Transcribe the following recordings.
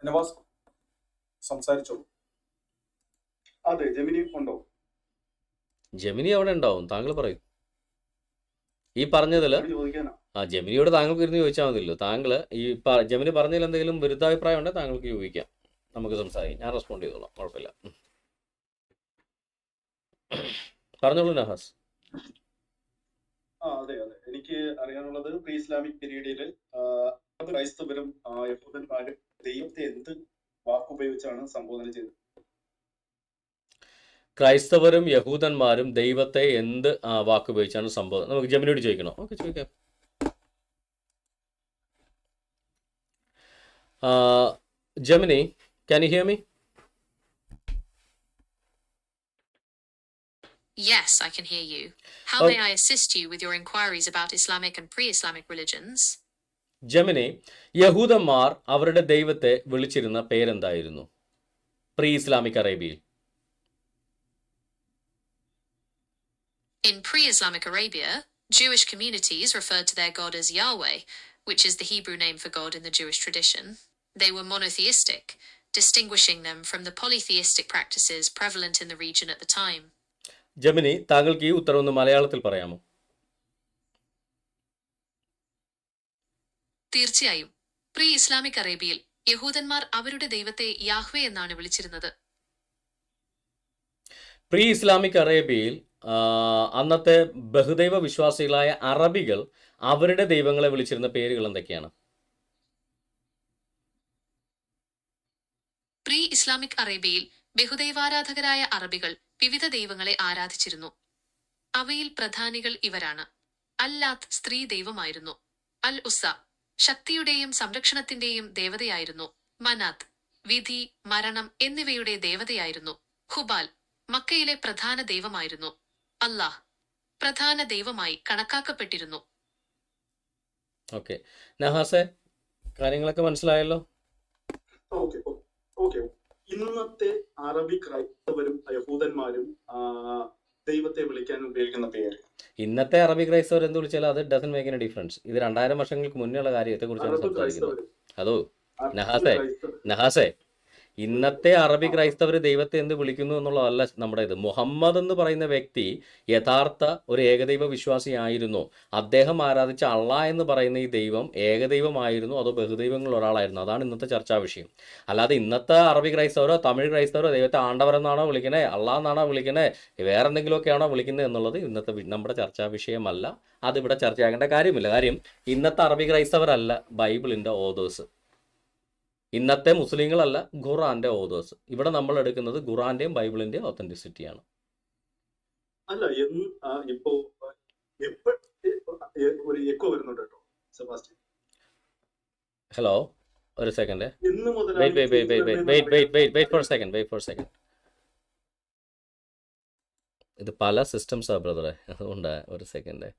നവാസ് സംസാരിച്ചോളൂ. അതെ, ജെമിനി ഉണ്ടോ? ജെമിനി അവിടെ ഉണ്ടാവും, താങ്കൾ പറയും. ഈ പറഞ്ഞതിൽ ചോദിക്കാനാ. ജെമിനിയോട് താങ്കൾക്ക് ഇരുന്ന് ചോദിച്ചാൽ മതിയല്ലോ. താങ്കൾ ഈ ജെമിനി പറഞ്ഞതിൽ എന്തെങ്കിലും വിരുദ്ധാഭിപ്രായം ഉണ്ടെങ്കിൽ താങ്കൾക്ക് ചോദിക്കാം, നമുക്ക് സംസാരിക്കാം, ഞാൻ റെസ്പോണ്ട് ചെയ്തോളാം, കുഴപ്പമില്ല. പറഞ്ഞോളൂ നഹാസ്. അതെ അതെ, എനിക്ക് അറിയാനുള്ളത് പ്രീ ഇസ്ലാമിക് പീരീഡിൽ ക്രൈസ്തവരും യഹൂദന്മാരും ദൈവത്തെ എന്ത് വാക്കുപയോഗിച്ചാണ് സംബോധന ചെയ്തത്? ക്രൈസ്തവരും യഹൂദന്മാരും ദൈവത്തെ എന്ത് വാക്കുപയോഗിച്ചാണ് സംബോധന? നമുക്ക് ജെമിനിയോട് ചോദിക്കണോ? ഓക്കെ, ചോദിക്കാം. Gemini, can you hear me? Yes, I can hear you. How may I assist you with your inquiries about Islamic and pre-Islamic religions? Gemini, യഹൂദന്മാർ അവരുടെ ദൈവത്തെ വിളിച്ചിരുന്ന പേരെന്തായിരുന്നു പ്രീ ഇസ്ലാമിക് അറേബ്യയിൽ? In pre-Islamic Arabia, Jewish communities referred to their god as Yahweh, which is the Hebrew name for God in the Jewish tradition. They were monotheistic, distinguishing them from the polytheistic practices prevalent in the region at the time. Gemini, താങ്കൾക്ക് ഈ ഉത്തരം ഒന്ന് മലയാളത്തിൽ പറയാമോ? തീർച്ചയായും. Pre Islamic അറേബ്യയിൽ യഹൂദന്മാർ അവരുടെ ദൈവത്തെ യാഹ്വേ എന്നാണ് വിളിച്ചിരുന്നത്. പ്രീ ഇസ്ലാമിക് അറേബ്യയിൽ അന്നത്തെ ബഹുദൈവ വിശ്വാസികളായ അറബികൾ അവരുടെ ദൈവങ്ങളെ വിളിച്ചിരുന്ന പേരുകൾ എന്തൊക്കെയാണ്? പ്രീ ഇസ്ലാമിക് അറേബ്യയിൽ ബഹുദൈവാരാധകരായ അറബികൾ വിവിധ ദൈവങ്ങളെ ആരാധിച്ചിരുന്നു. അവയിൽ പ്രധാനികൾ ഇവരാണ്: അല്ലാത്ത് സ്ത്രീ ദൈവമായിരുന്നു, അൽ ഉസ്സ ശക്തിയുടെയും സംരക്ഷണത്തിന്റെയും ദേവതയായിരുന്നു, മനാത്ത് വിധി, മരണം എന്നിവയുടെ ദേവതയായിരുന്നു, ഹുബാൽ മക്കയിലെ പ്രധാന ദൈവമായിരുന്നു, അല്ലാഹ് പ്രധാന ദൈവമായി കണക്കാക്കപ്പെട്ടിരുന്നു. ഓക്കെ നഹാസെ, കാര്യങ്ങളൊക്കെ മനസ്സിലായല്ലോ? ഓക്കെ. ഇന്നത്തെ അറബി ക്രൈസ്തവരും യഹൂദന്മാരും ദൈവത്തെ വിളിക്കാൻ ഉപയോഗിക്കുന്ന പേര്? ഇന്നത്തെ അറബി ക്രൈസ്തവർ എന്ത് വിളിച്ചാലും അത് ഡസൻ മേക്ക് എ ഡിഫറൻസ്. ഇത് 2000 വർഷങ്ങൾക്ക് മുന്നേയുള്ള കാര്യത്തെ കുറിച്ചാണ് സംസാരിക്കുന്നത്. അതോ നഹാസെ, ഇന്നത്തെ അറബി ക്രൈസ്തവർ ദൈവത്തെ എന്ത് വിളിക്കുന്നു എന്നുള്ളതല്ല നമ്മുടെ ഇത്. മുഹമ്മദ് എന്ന് പറയുന്ന വ്യക്തി യഥാർത്ഥ ഒരു ഏകദൈവ വിശ്വാസിയായിരുന്നു. അദ്ദേഹം ആരാധിച്ച അള്ളാഹ് എന്ന് പറയുന്ന ഈ ദൈവം ഏകദൈവമായിരുന്നു അതോ ബഹുദൈവങ്ങളിൽ ഒരാളായിരുന്നു? അതാണ് ഇന്നത്തെ ചർച്ചാ വിഷയം. അല്ലാതെ ഇന്നത്തെ അറബി ക്രൈസ്തവരോ തമിഴ് ക്രൈസ്തവരോ ദൈവത്തെ ആണ്ടവരെന്നാണോ വിളിക്കണേ, അള്ളാഹ് എന്നാണോ വിളിക്കണേ, വേറെ എന്തെങ്കിലുമൊക്കെയാണോ വിളിക്കുന്നത് എന്നുള്ളത് ഇന്നത്തെ നമ്മുടെ ചർച്ചാ വിഷയമല്ല. അതിവിടെ ചർച്ചയാകേണ്ട കാര്യമില്ല. കാര്യം ഇന്നത്തെ അറബി ക്രൈസ്തവരല്ല ബൈബിളിൻ്റെ ഓതേഴ്സ്, ഇന്നത്തെ മുസ്ലിങ്ങളല്ല ഖുറാന്റെ ഓതേഴ്സ്. ഇവിടെ നമ്മൾ എടുക്കുന്നത് ഖുറാന്റെയും ബൈബിളിന്റെയും ഒത്തന്റിസിറ്റിയാണ്. അല്ല, ഇപ്പോ ഒരു എക്കോ വരുന്നുണ്ട് കേട്ടോ സെബാസ്റ്റ്യൻ. ഹലോ, ഒരു സെക്കൻഡ്. Wait for second. ഇത് പല സിസ്റ്റംസാ ബ്രദറെ, അതുകൊണ്ട് ഒരു സെക്കൻഡ്.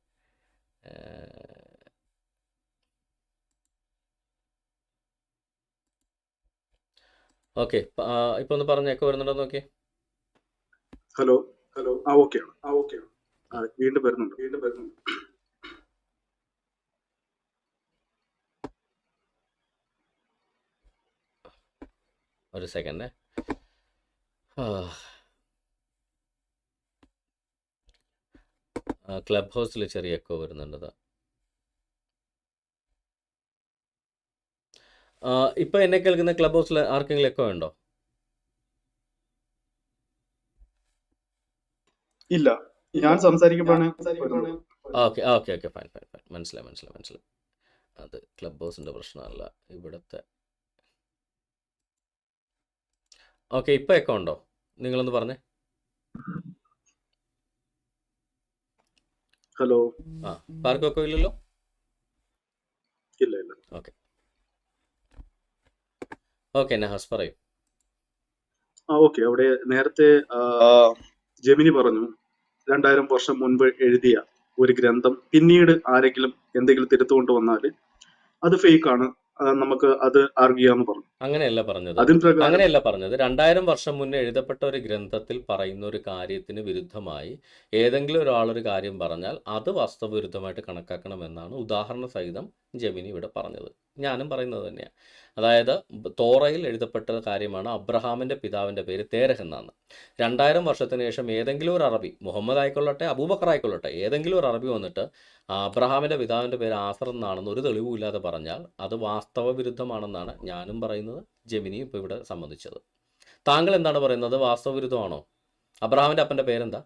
ഓക്കെ, ഇപ്പൊ ഒന്ന് പറഞ്ഞൊക്കെ വരുന്നുണ്ടോ നോക്കിയേ. ഹലോ. ഓക്കെ വീണ്ടും വരുന്നുണ്ട്. ഒരു സെക്കൻഡ്. ക്ലബ് ഹൗസിൽ ചെറിയ എക്കോ വരുന്നുണ്ട്. ഇപ്പൊ എന്നെ കേൾക്കുന്ന ക്ലബ് ഹൗസിൽ ആർക്കെങ്കിലും എക്കോ ഉണ്ടോ? ഇല്ല, ഞാൻ സംസാരിക്കുമ്പോഴാണ്. Okay fine. മനസ്സിലായി. അത് ക്ലബ് ഹൗസിന്റെ പ്രശ്നമല്ല, ഇവിടുത്തെ. ഓക്കെ, ഇപ്പൊ എക്കോ ഉണ്ടോ? നിങ്ങളൊന്ന് പറഞ്ഞേ. ഹലോ. ആർക്കും എക്കോ ഇല്ലല്ലോ? ഇല്ല. ഓക്കെ നഹാസ് പറയൂ. ഓക്കെ, അവിടെ നേരത്തെ ജെമിനി പറഞ്ഞു 2000 വർഷം മുൻപ് എഴുതിയ ഒരു ഗ്രന്ഥം പിന്നീട് ആരെങ്കിലും എന്തെങ്കിലും തിരുത്തുകൊണ്ട് വന്നാൽ അത് ഫേക്ക് ആണ്, നമുക്ക് അത് ആർഗ്യൂ ചെയ്യാന്ന് പറഞ്ഞു. അങ്ങനെയല്ല പറഞ്ഞത്. അതിൻ പ്രകാരം അങ്ങനെയല്ല പറഞ്ഞത്. 2000 വർഷം മുന്നേ എഴുതപ്പെട്ട ഒരു ഗ്രന്ഥത്തിൽ പറയുന്ന ഒരു കാര്യത്തിന് വിരുദ്ധമായി ഏതെങ്കിലും ഒരാളൊരു കാര്യം പറഞ്ഞാൽ അത് വാസ്തവവിരുദ്ധമായിട്ട് കണക്കാക്കണമെന്നാണ് ഉദാഹരണ സഹിതം ജെമിനി ഇവിടെ പറഞ്ഞത്. ഞാനും പറയുന്നത് തന്നെയാണ്. അതായത് തോറയിൽ എഴുതപ്പെട്ട കാര്യമാണ് അബ്രഹാമിൻ്റെ പിതാവിൻ്റെ പേര് തേരഹ് എന്നാണ്. 2000 വർഷത്തിന് ശേഷം ഏതെങ്കിലും ഒരു അറബി, മുഹമ്മദ് ആയിക്കൊള്ളട്ടെ അബൂബക്കർ ആയിക്കൊള്ളട്ടെ, ഏതെങ്കിലും ഒരു അറബി വന്നിട്ട് അബ്രഹാമിൻ്റെ പിതാവിൻ്റെ പേര് ആസർ എന്നാണെന്ന് ഒരു തെളിവുമില്ലാതെ പറഞ്ഞാൽ അത് വാസ്തവ വിരുദ്ധമാണെന്നാണ് ഞാനും പറയുന്നത്, ജെമിനിയും ഇപ്പോൾ ഇവിടെ സമ്മതിച്ചത്. താങ്കൾ എന്താണ് പറയുന്നത്? വാസ്തവ വിരുദ്ധമാണോ? അബ്രഹാമിൻ്റെ അപ്പൻ്റെ പേരെന്താ?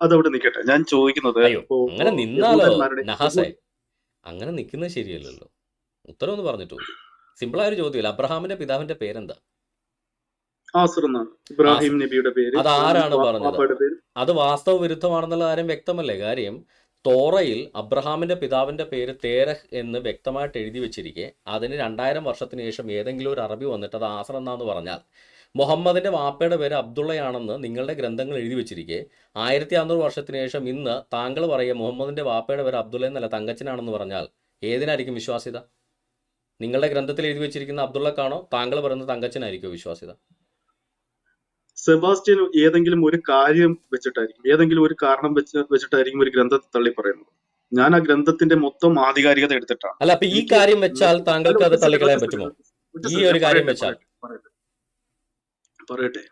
അതവിടെ നിൽക്കട്ടെ. ഞാൻ ചോദിക്കുന്നത് അയ്യോ, ഇപ്പോ അങ്ങനെ നിന്നാലോ യഹൂദന്മാരുടെ നഹാസേ? അങ്ങനെ നിൽക്കുന്നത് ശരിയല്ലല്ലോ. ഉത്തരം ഒന്ന് പറഞ്ഞിട്ടു. സിമ്പിളായൊരു ചോദ്യമല്ല. അബ്രഹാമിൻ്റെ പിതാവിൻ്റെ പേരെന്താ? ആസർ എന്നാണ് ഇബ്രാഹിം നബിയുടെ പേര്. അതാരാണ് പറഞ്ഞത്? വാപ്പയുടെ പേര് അത് വാസ്തവ വിരുദ്ധമാണെന്നുള്ള കാര്യം വ്യക്തമല്ലേ? കാര്യം തോറയിൽ അബ്രഹാമിൻ്റെ പിതാവിൻ്റെ പേര് തേരഹ് എന്ന് വ്യക്തമായിട്ട് എഴുതി വെച്ചിരിക്കെ അതിന് 2000 വർഷത്തിന് ശേഷം ഏതെങ്കിലും ഒരു അറബി വന്നിട്ട് അത് ആസർ എന്നാന്ന് പറഞ്ഞാൽ, മുഹമ്മദിൻ്റെ വാപ്പയുടെ പേര് അബ്ദുള്ളയാണെന്ന് നിങ്ങളുടെ ഗ്രന്ഥങ്ങൾ എഴുതി വെച്ചിരിക്കെ 1600 വർഷത്തിന് ശേഷം ഇന്ന് താങ്കൾ പറയുക മുഹമ്മദിൻ്റെ വാപ്പയുടെ പേര് അബ്ദുള്ള എന്നല്ല തങ്കച്ചനാണെന്ന് പറഞ്ഞാൽ ഏതിനായിരിക്കും വിശ്വാസ്യത? നിങ്ങളുടെ ഗ്രന്ഥത്തിൽ എഴുതി വെച്ചിരിക്കുന്ന അബ്ദുള്ളക്കാണോ? താങ്കൾ പറയുന്നത് തങ്കച്ചനായിരിക്കുമോ വിശ്വാസ്യത? സെബാസ്റ്റ്യൻ ഏതെങ്കിലും ഒരു കാര്യം വെച്ചിട്ടായിരിക്കും, ഏതെങ്കിലും ഒരു കാരണം വെച്ചിട്ടായിരിക്കും ഒരു ഗ്രന്ഥത്തെ തള്ളി പറയുന്നത്. ഞാൻ ആ ഗ്രന്ഥത്തിന്റെ മൊത്തം ആധികാരികത എടുത്തിട്ടാണ്. അല്ല, അപ്പൊ ഈ കാര്യം വെച്ചാൽ താങ്കൾക്ക് അത് തള്ളിക്കളയാൻ പറ്റുമോ? ഈ ഒരു കാര്യം വെച്ചാൽ പറയട്ടെ.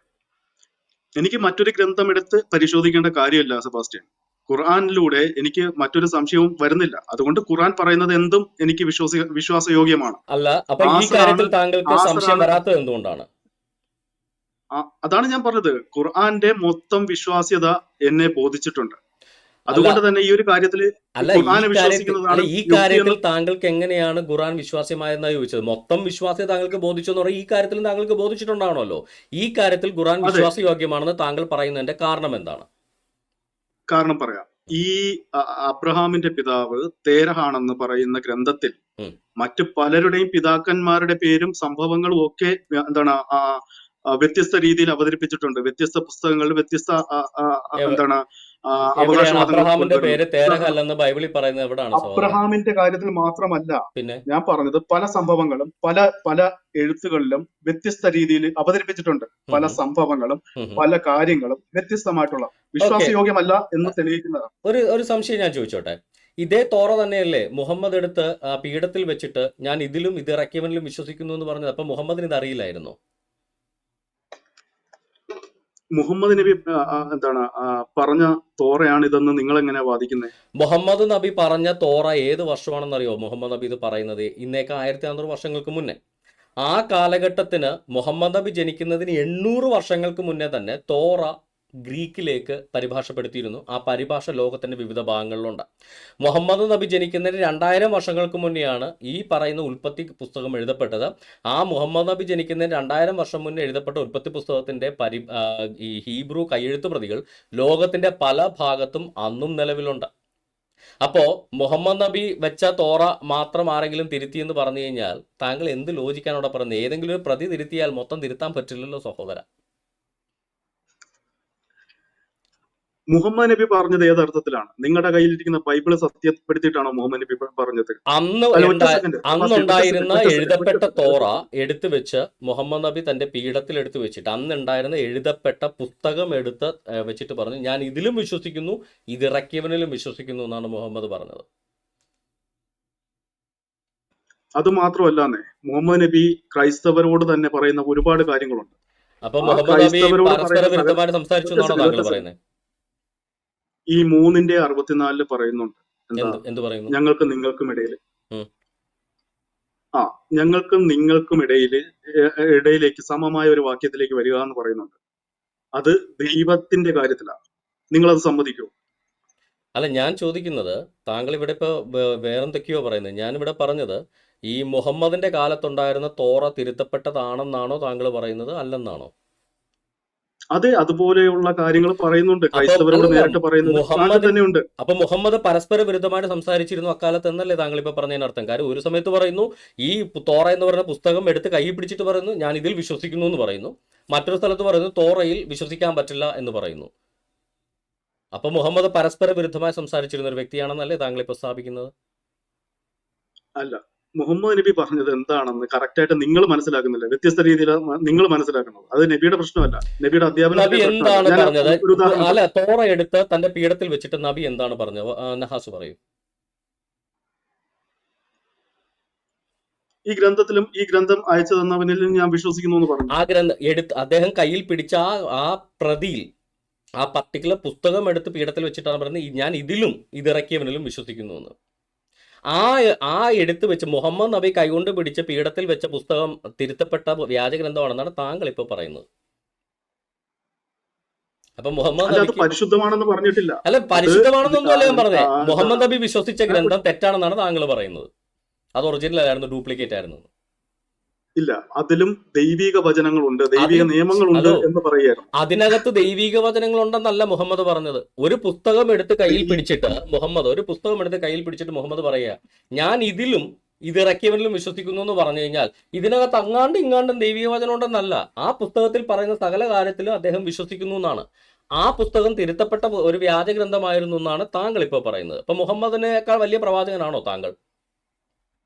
എനിക്ക് മറ്റൊരു ഗ്രന്ഥം എടുത്ത് പരിശോധിക്കേണ്ട കാര്യമില്ല സെബാസ്റ്റ്യൻ. ഖുർആനിലൂടെ എനിക്ക് മറ്റൊരു സംശയവും വരുന്നില്ല. അതുകൊണ്ട് ഖുർആൻ പറയുന്നത് എന്തും എനിക്ക് വിശ്വാസയോഗ്യമാണ്. അല്ല, അപ്പൊ ഈ കാര്യത്തിൽ താങ്കൾക്ക് സംശയം വരാത്തത് എന്തുകൊണ്ടാണ്? അതാണ് ഞാൻ പറഞ്ഞത്. ഖുർആന്റെ മൊത്തം വിശ്വാസ്യത എന്നെ ബോധിച്ചിട്ടുണ്ട്. അതുകൊണ്ട് തന്നെ ഈ ഒരു കാര്യത്തിൽ ഈ കാര്യത്തിൽ താങ്കൾക്ക് എങ്ങനെയാണ് ഖുർആൻ വിശ്വാസ്യമായെന്നാണ് ചോദിച്ചത്. മൊത്തം വിശ്വാസ്യത താങ്കൾക്ക് ബോധിച്ചു എന്ന് പറഞ്ഞാൽ ഈ കാര്യത്തിൽ താങ്കൾക്ക് ബോധിച്ചിട്ടുണ്ടാവണമല്ലോ. ഈ കാര്യത്തിൽ ഖുർആൻ വിശ്വാസയോഗ്യമാണെന്ന് താങ്കൾ പറയുന്നതിന്റെ കാരണം എന്താണ്? കാരണം പറയാം. ഈ അബ്രഹാമിന്റെ പിതാവ് തേരഹാണെന്ന് പറയുന്ന ഗ്രന്ഥത്തിൽ മറ്റു പലരുടെയും പിതാക്കന്മാരുടെ പേരും സംഭവങ്ങളും ഒക്കെ എന്താണ് വ്യത്യസ്ത രീതിയിൽ അവതരിപ്പിച്ചിട്ടുണ്ട്. വ്യത്യസ്ത പുസ്തകങ്ങളിൽ വ്യത്യസ്ത എന്താണ് അബ്രഹാമിന്റെ പേര് തേരഹ് അല്ലെന്ന് ബൈബിളിൽ പറയുന്നത് എവിടെയാണ്? അബ്രഹാമിന്റെ കാര്യത്തിൽ മാത്രമല്ല, പിന്നെ ഞാൻ പറഞ്ഞത് പല സംഭവങ്ങളും പല എഴുത്തുകളിലും വ്യത്യസ്ത രീതിയിൽ അവതരിപ്പിച്ചിട്ടുണ്ട്. പല സംഭവങ്ങളും പല കാര്യങ്ങളും വ്യത്യസ്തമായിട്ടുള്ള വിശ്വാസയോഗ്യമല്ല എന്ന് തെളിയിക്കുന്നതാണ്. ഒരു സംശയം ഞാൻ ചോദിച്ചോട്ടെ. ഇതേ തോറ തന്നെയല്ലേ മുഹമ്മദ് എടുത്ത് പീഠത്തിൽ വെച്ചിട്ട് ഞാൻ ഇതിലും ഇത് ഇറക്കിയവനിലും വിശ്വസിക്കുന്നു എന്ന് പറഞ്ഞത്? അപ്പൊ മുഹമ്മദിന് ഇത് അറിയില്ലായിരുന്നോ? മുഹമ്മദ് നബി എന്താണ് പറഞ്ഞ തോറയാണ് ഇതെന്ന് നിങ്ങൾ എങ്ങനെയാ വാദിക്കുന്നത്? മുഹമ്മദ് നബി പറഞ്ഞ തോറ ഏത് വർഷമാണെന്നറിയോ? മുഹമ്മദ് നബി ഇത് പറയുന്നത് ഇന്നേക്ക് 1600 വർഷങ്ങൾക്ക് മുന്നേ. ആ കാലഘട്ടത്തിന് മുഹമ്മദ് നബി ജനിക്കുന്നതിന് 800 വർഷങ്ങൾക്ക് മുന്നേ തന്നെ തോറ ഗ്രീക്കിലേക്ക് പരിഭാഷപ്പെടുത്തിയിരുന്നു. ആ പരിഭാഷ ലോകത്തിൻ്റെ വിവിധ ഭാഗങ്ങളിലുണ്ട്. മുഹമ്മദ് നബി ജനിക്കുന്നതിന് 2000 വർഷങ്ങൾക്ക് മുന്നെയാണ് ഈ പറയുന്ന ഉൽപ്പത്തി പുസ്തകം എഴുതപ്പെട്ടത്. ആ മുഹമ്മദ് നബി ജനിക്കുന്നതിന് 2000 വർഷം മുന്നേ എഴുതപ്പെട്ട ഉൽപ്പത്തി പുസ്തകത്തിൻ്റെ ഈ ഹീബ്രു കയ്യെഴുത്ത് പ്രതികൾ ലോകത്തിൻ്റെ പല ഭാഗത്തും അന്നും നിലവിലുണ്ട്. അപ്പോൾ മുഹമ്മദ് നബി വെച്ച തോറ മാത്രം ആരെങ്കിലും തിരുത്തി എന്ന് പറഞ്ഞു കഴിഞ്ഞാൽ താങ്കൾ എന്ത് ലോജിക്കാനോടെ പറയുന്നത്? ഏതെങ്കിലും ഒരു പ്രതി തിരുത്തിയാൽ മൊത്തം തിരുത്താൻ പറ്റില്ലല്ലോ സഹോദര. മുഹമ്മദ് നബി പറഞ്ഞത് ഏതർത്ഥത്തിലാണ്? നിങ്ങളുടെ കയ്യിലിരിക്കുന്ന ബൈബിള് സത്യപ്പെടുത്തിയിട്ടാണോ മുഹമ്മദ് നബി പറഞ്ഞത്? അന്നുണ്ടായിരുന്ന എഴുതപ്പെട്ട തോറ എടുത്തു വെച്ച് മുഹമ്മദ് നബി തന്റെ പീഠത്തിൽ എടുത്തു വെച്ചിട്ട് അന്നുണ്ടായിരുന്ന എഴുതപ്പെട്ട പുസ്തകം എടുത്ത് വെച്ചിട്ട് പറഞ്ഞു ഞാൻ ഇതിലും വിശ്വസിക്കുന്നു ഇതിറക്കിയവനിലും വിശ്വസിക്കുന്നു എന്നാണ് മുഹമ്മദ് പറഞ്ഞത്. അത് മാത്രമല്ലാന്നേ, മുഹമ്മദ് നബി ക്രൈസ്തവരോട് തന്നെ പറയുന്ന ഒരുപാട് കാര്യങ്ങളുണ്ട്. അപ്പൊ മുഹമ്മദ് നബി പരസ്പര വിരുദ്ധമായിട്ട് സംസാരിച്ചു എന്നാണോ താങ്കൾ പറയുന്നത്? ഈ 3:64 പറയുന്നുണ്ട്. എന്ത് പറയുന്നു? ഞങ്ങൾക്കും നിങ്ങൾക്കും ഇടയിൽ ഞങ്ങൾക്കും നിങ്ങൾക്കും ഇടയിലേക്ക് സമമായ ഒരു വാക്യത്തിലേക്ക് വരിക എന്ന് പറയുന്നുണ്ട്. അത് ദൈവത്തിന്റെ കാര്യത്തിലാണ്. നിങ്ങളത് സമ്മതിക്കുമോ? അല്ല, ഞാൻ ചോദിക്കുന്നത് താങ്കൾ ഇവിടെ ഇപ്പോൾ വേറെന്തൊക്കെയോ പറയുന്നത്. ഞാനിവിടെ പറഞ്ഞത് ഈ മുഹമ്മദിന്റെ കാലത്തുണ്ടായിരുന്ന തോറ തിരുത്തപ്പെട്ടതാണെന്നാണോ താങ്കൾ പറയുന്നത്, അല്ലെന്നാണോ? അതെ, അതുപോലെയുള്ള കാര്യങ്ങൾ പറയുന്നുണ്ട്. ക്രൈസ്തവരോട് നേരിട്ട് പറയുന്നുണ്ട്. അപ്പൊ മുഹമ്മദ് പരസ്പര വിരുദ്ധമായിട്ട് സംസാരിച്ചിരുന്നു അക്കാലത്ത് എന്നല്ലേ താങ്കൾ ഇപ്പൊ പറഞ്ഞതിനർത്ഥം? കാര്യം ഒരു സമയത്ത് പറയുന്നു ഈ തോറ എന്ന് പറയുന്ന പുസ്തകം എടുത്ത് കൈ പിടിച്ചിട്ട് പറയുന്നു ഞാൻ ഇതിൽ വിശ്വസിക്കുന്നു എന്ന് പറയുന്നു. മറ്റൊരു സ്ഥലത്ത് പറയുന്നു തോറയിൽ വിശ്വസിക്കാൻ പറ്റില്ല എന്ന് പറയുന്നു. അപ്പൊ മുഹമ്മദ് പരസ്പര വിരുദ്ധമായി സംസാരിച്ചിരുന്ന ഒരു വ്യക്തിയാണെന്നല്ലേ താങ്കൾ ഇപ്പൊ സ്ഥാപിക്കുന്നത്? അല്ല, മുഹമ്മദ് നബി പറഞ്ഞത് എന്താണെന്ന് കറക്റ്റായിട്ട് നിങ്ങൾ മനസ്സിലാക്കുന്നില്ല. വ്യത്യസ്ത രീതിയിൽ നിങ്ങൾ മനസ്സിലാക്കുന്നത്. അത് നബിയുടെ പ്രശ്നമല്ല, നബിയുടെ നബി അധ്യാപനത്തിന്റെ എന്താണ് പ്രശ്നമല്ല. ഞാൻ പറഞ്ഞത്? ഒരു ഉദാഹരണം അല്ല, പറയാം. തോറ എടുത്ത് തന്റെ പീഠത്തിൽ വെച്ചിട്ട് നബി എന്താണ് പറഞ്ഞത്? നഹാസ് പറയൂ. ഈ ഗ്രന്ഥം അയച്ചു തന്നവനിലും ഞാൻ വിശ്വസിക്കുന്നു എന്ന് പറഞ്ഞു. ആ അദ്ദേഹം കയ്യിൽ പിടിച്ച ആ പ്രതിയിൽ ആ പർട്ടിക്കുലർ പുസ്തകം എടുത്ത് പീഠത്തിൽ വെച്ചിട്ടാണ് പറയുന്നത് ഞാൻ ഇതിലും ഇതിറക്കിയവനിലും വിശ്വസിക്കുന്നു എന്ന്. ആ എടുത്ത് വെച്ച് മുഹമ്മദ് നബി കൈകൊണ്ട് പിടിച്ച് പീഠത്തിൽ വെച്ച പുസ്തകം തിരുത്തപ്പെട്ട വ്യാജഗ്രന്ഥമാണെന്നാണ് താങ്കൾ ഇപ്പോൾ പറയുന്നത്. അപ്പൊ മുഹമ്മദ് അത് നബിക്ക് പരിശുദ്ധമാണെന്ന് പറഞ്ഞിട്ടില്ല. അല്ല, പരിശുദ്ധമാണെന്നൊന്നും അല്ല ഞാൻ പറഞ്ഞേ. ആ, മുഹമ്മദ് നബി വിശ്വസിച്ച ഗ്രന്ഥം തെറ്റാണെന്നാണ് താങ്കൾ പറയുന്നത്. അത് ഒറിജിനൽ ആയിരുന്നു, ഡ്യൂപ്ലിക്കേറ്റ് ആയിരുന്നു. ഇല്ല, അതിലും ദൈവിക വചനങ്ങളുണ്ട്, ദൈവിക നിയമങ്ങളുണ്ട് ഹലോ, എന്ന് പറയുകയായിരുന്നു. അതിനകത്ത് ദൈവിക വചനങ്ങളുണ്ടെന്നല്ല മുഹമ്മദ് പറഞ്ഞത്. ഒരു പുസ്തകം എടുത്ത് കയ്യിൽ പിടിച്ചിട്ട് മുഹമ്മദ് പറയുക ഞാൻ ഇതിലും ഇതിറക്കിയവനിലും വിശ്വസിക്കുന്നു എന്ന് പറഞ്ഞു കഴിഞ്ഞാൽ ഇതിനകത്ത് ഇങ്ങാണ്ടും ദൈവിക വചനം ഉണ്ടെന്നല്ല. ആ പുസ്തകത്തിൽ പറയുന്ന സകല കാര്യത്തിലും അദ്ദേഹം വിശ്വസിക്കുന്നു എന്നാണ്. ആ പുസ്തകം തിരുത്തപ്പെട്ട ഒരു വ്യാജ ഗ്രന്ഥമായിരുന്നു എന്നാണ് താങ്കൾ ഇപ്പോൾ പറയുന്നത്. അപ്പൊ മുഹമ്മദിനേക്കാൾ വലിയ പ്രവാചകനാണോ താങ്കൾ?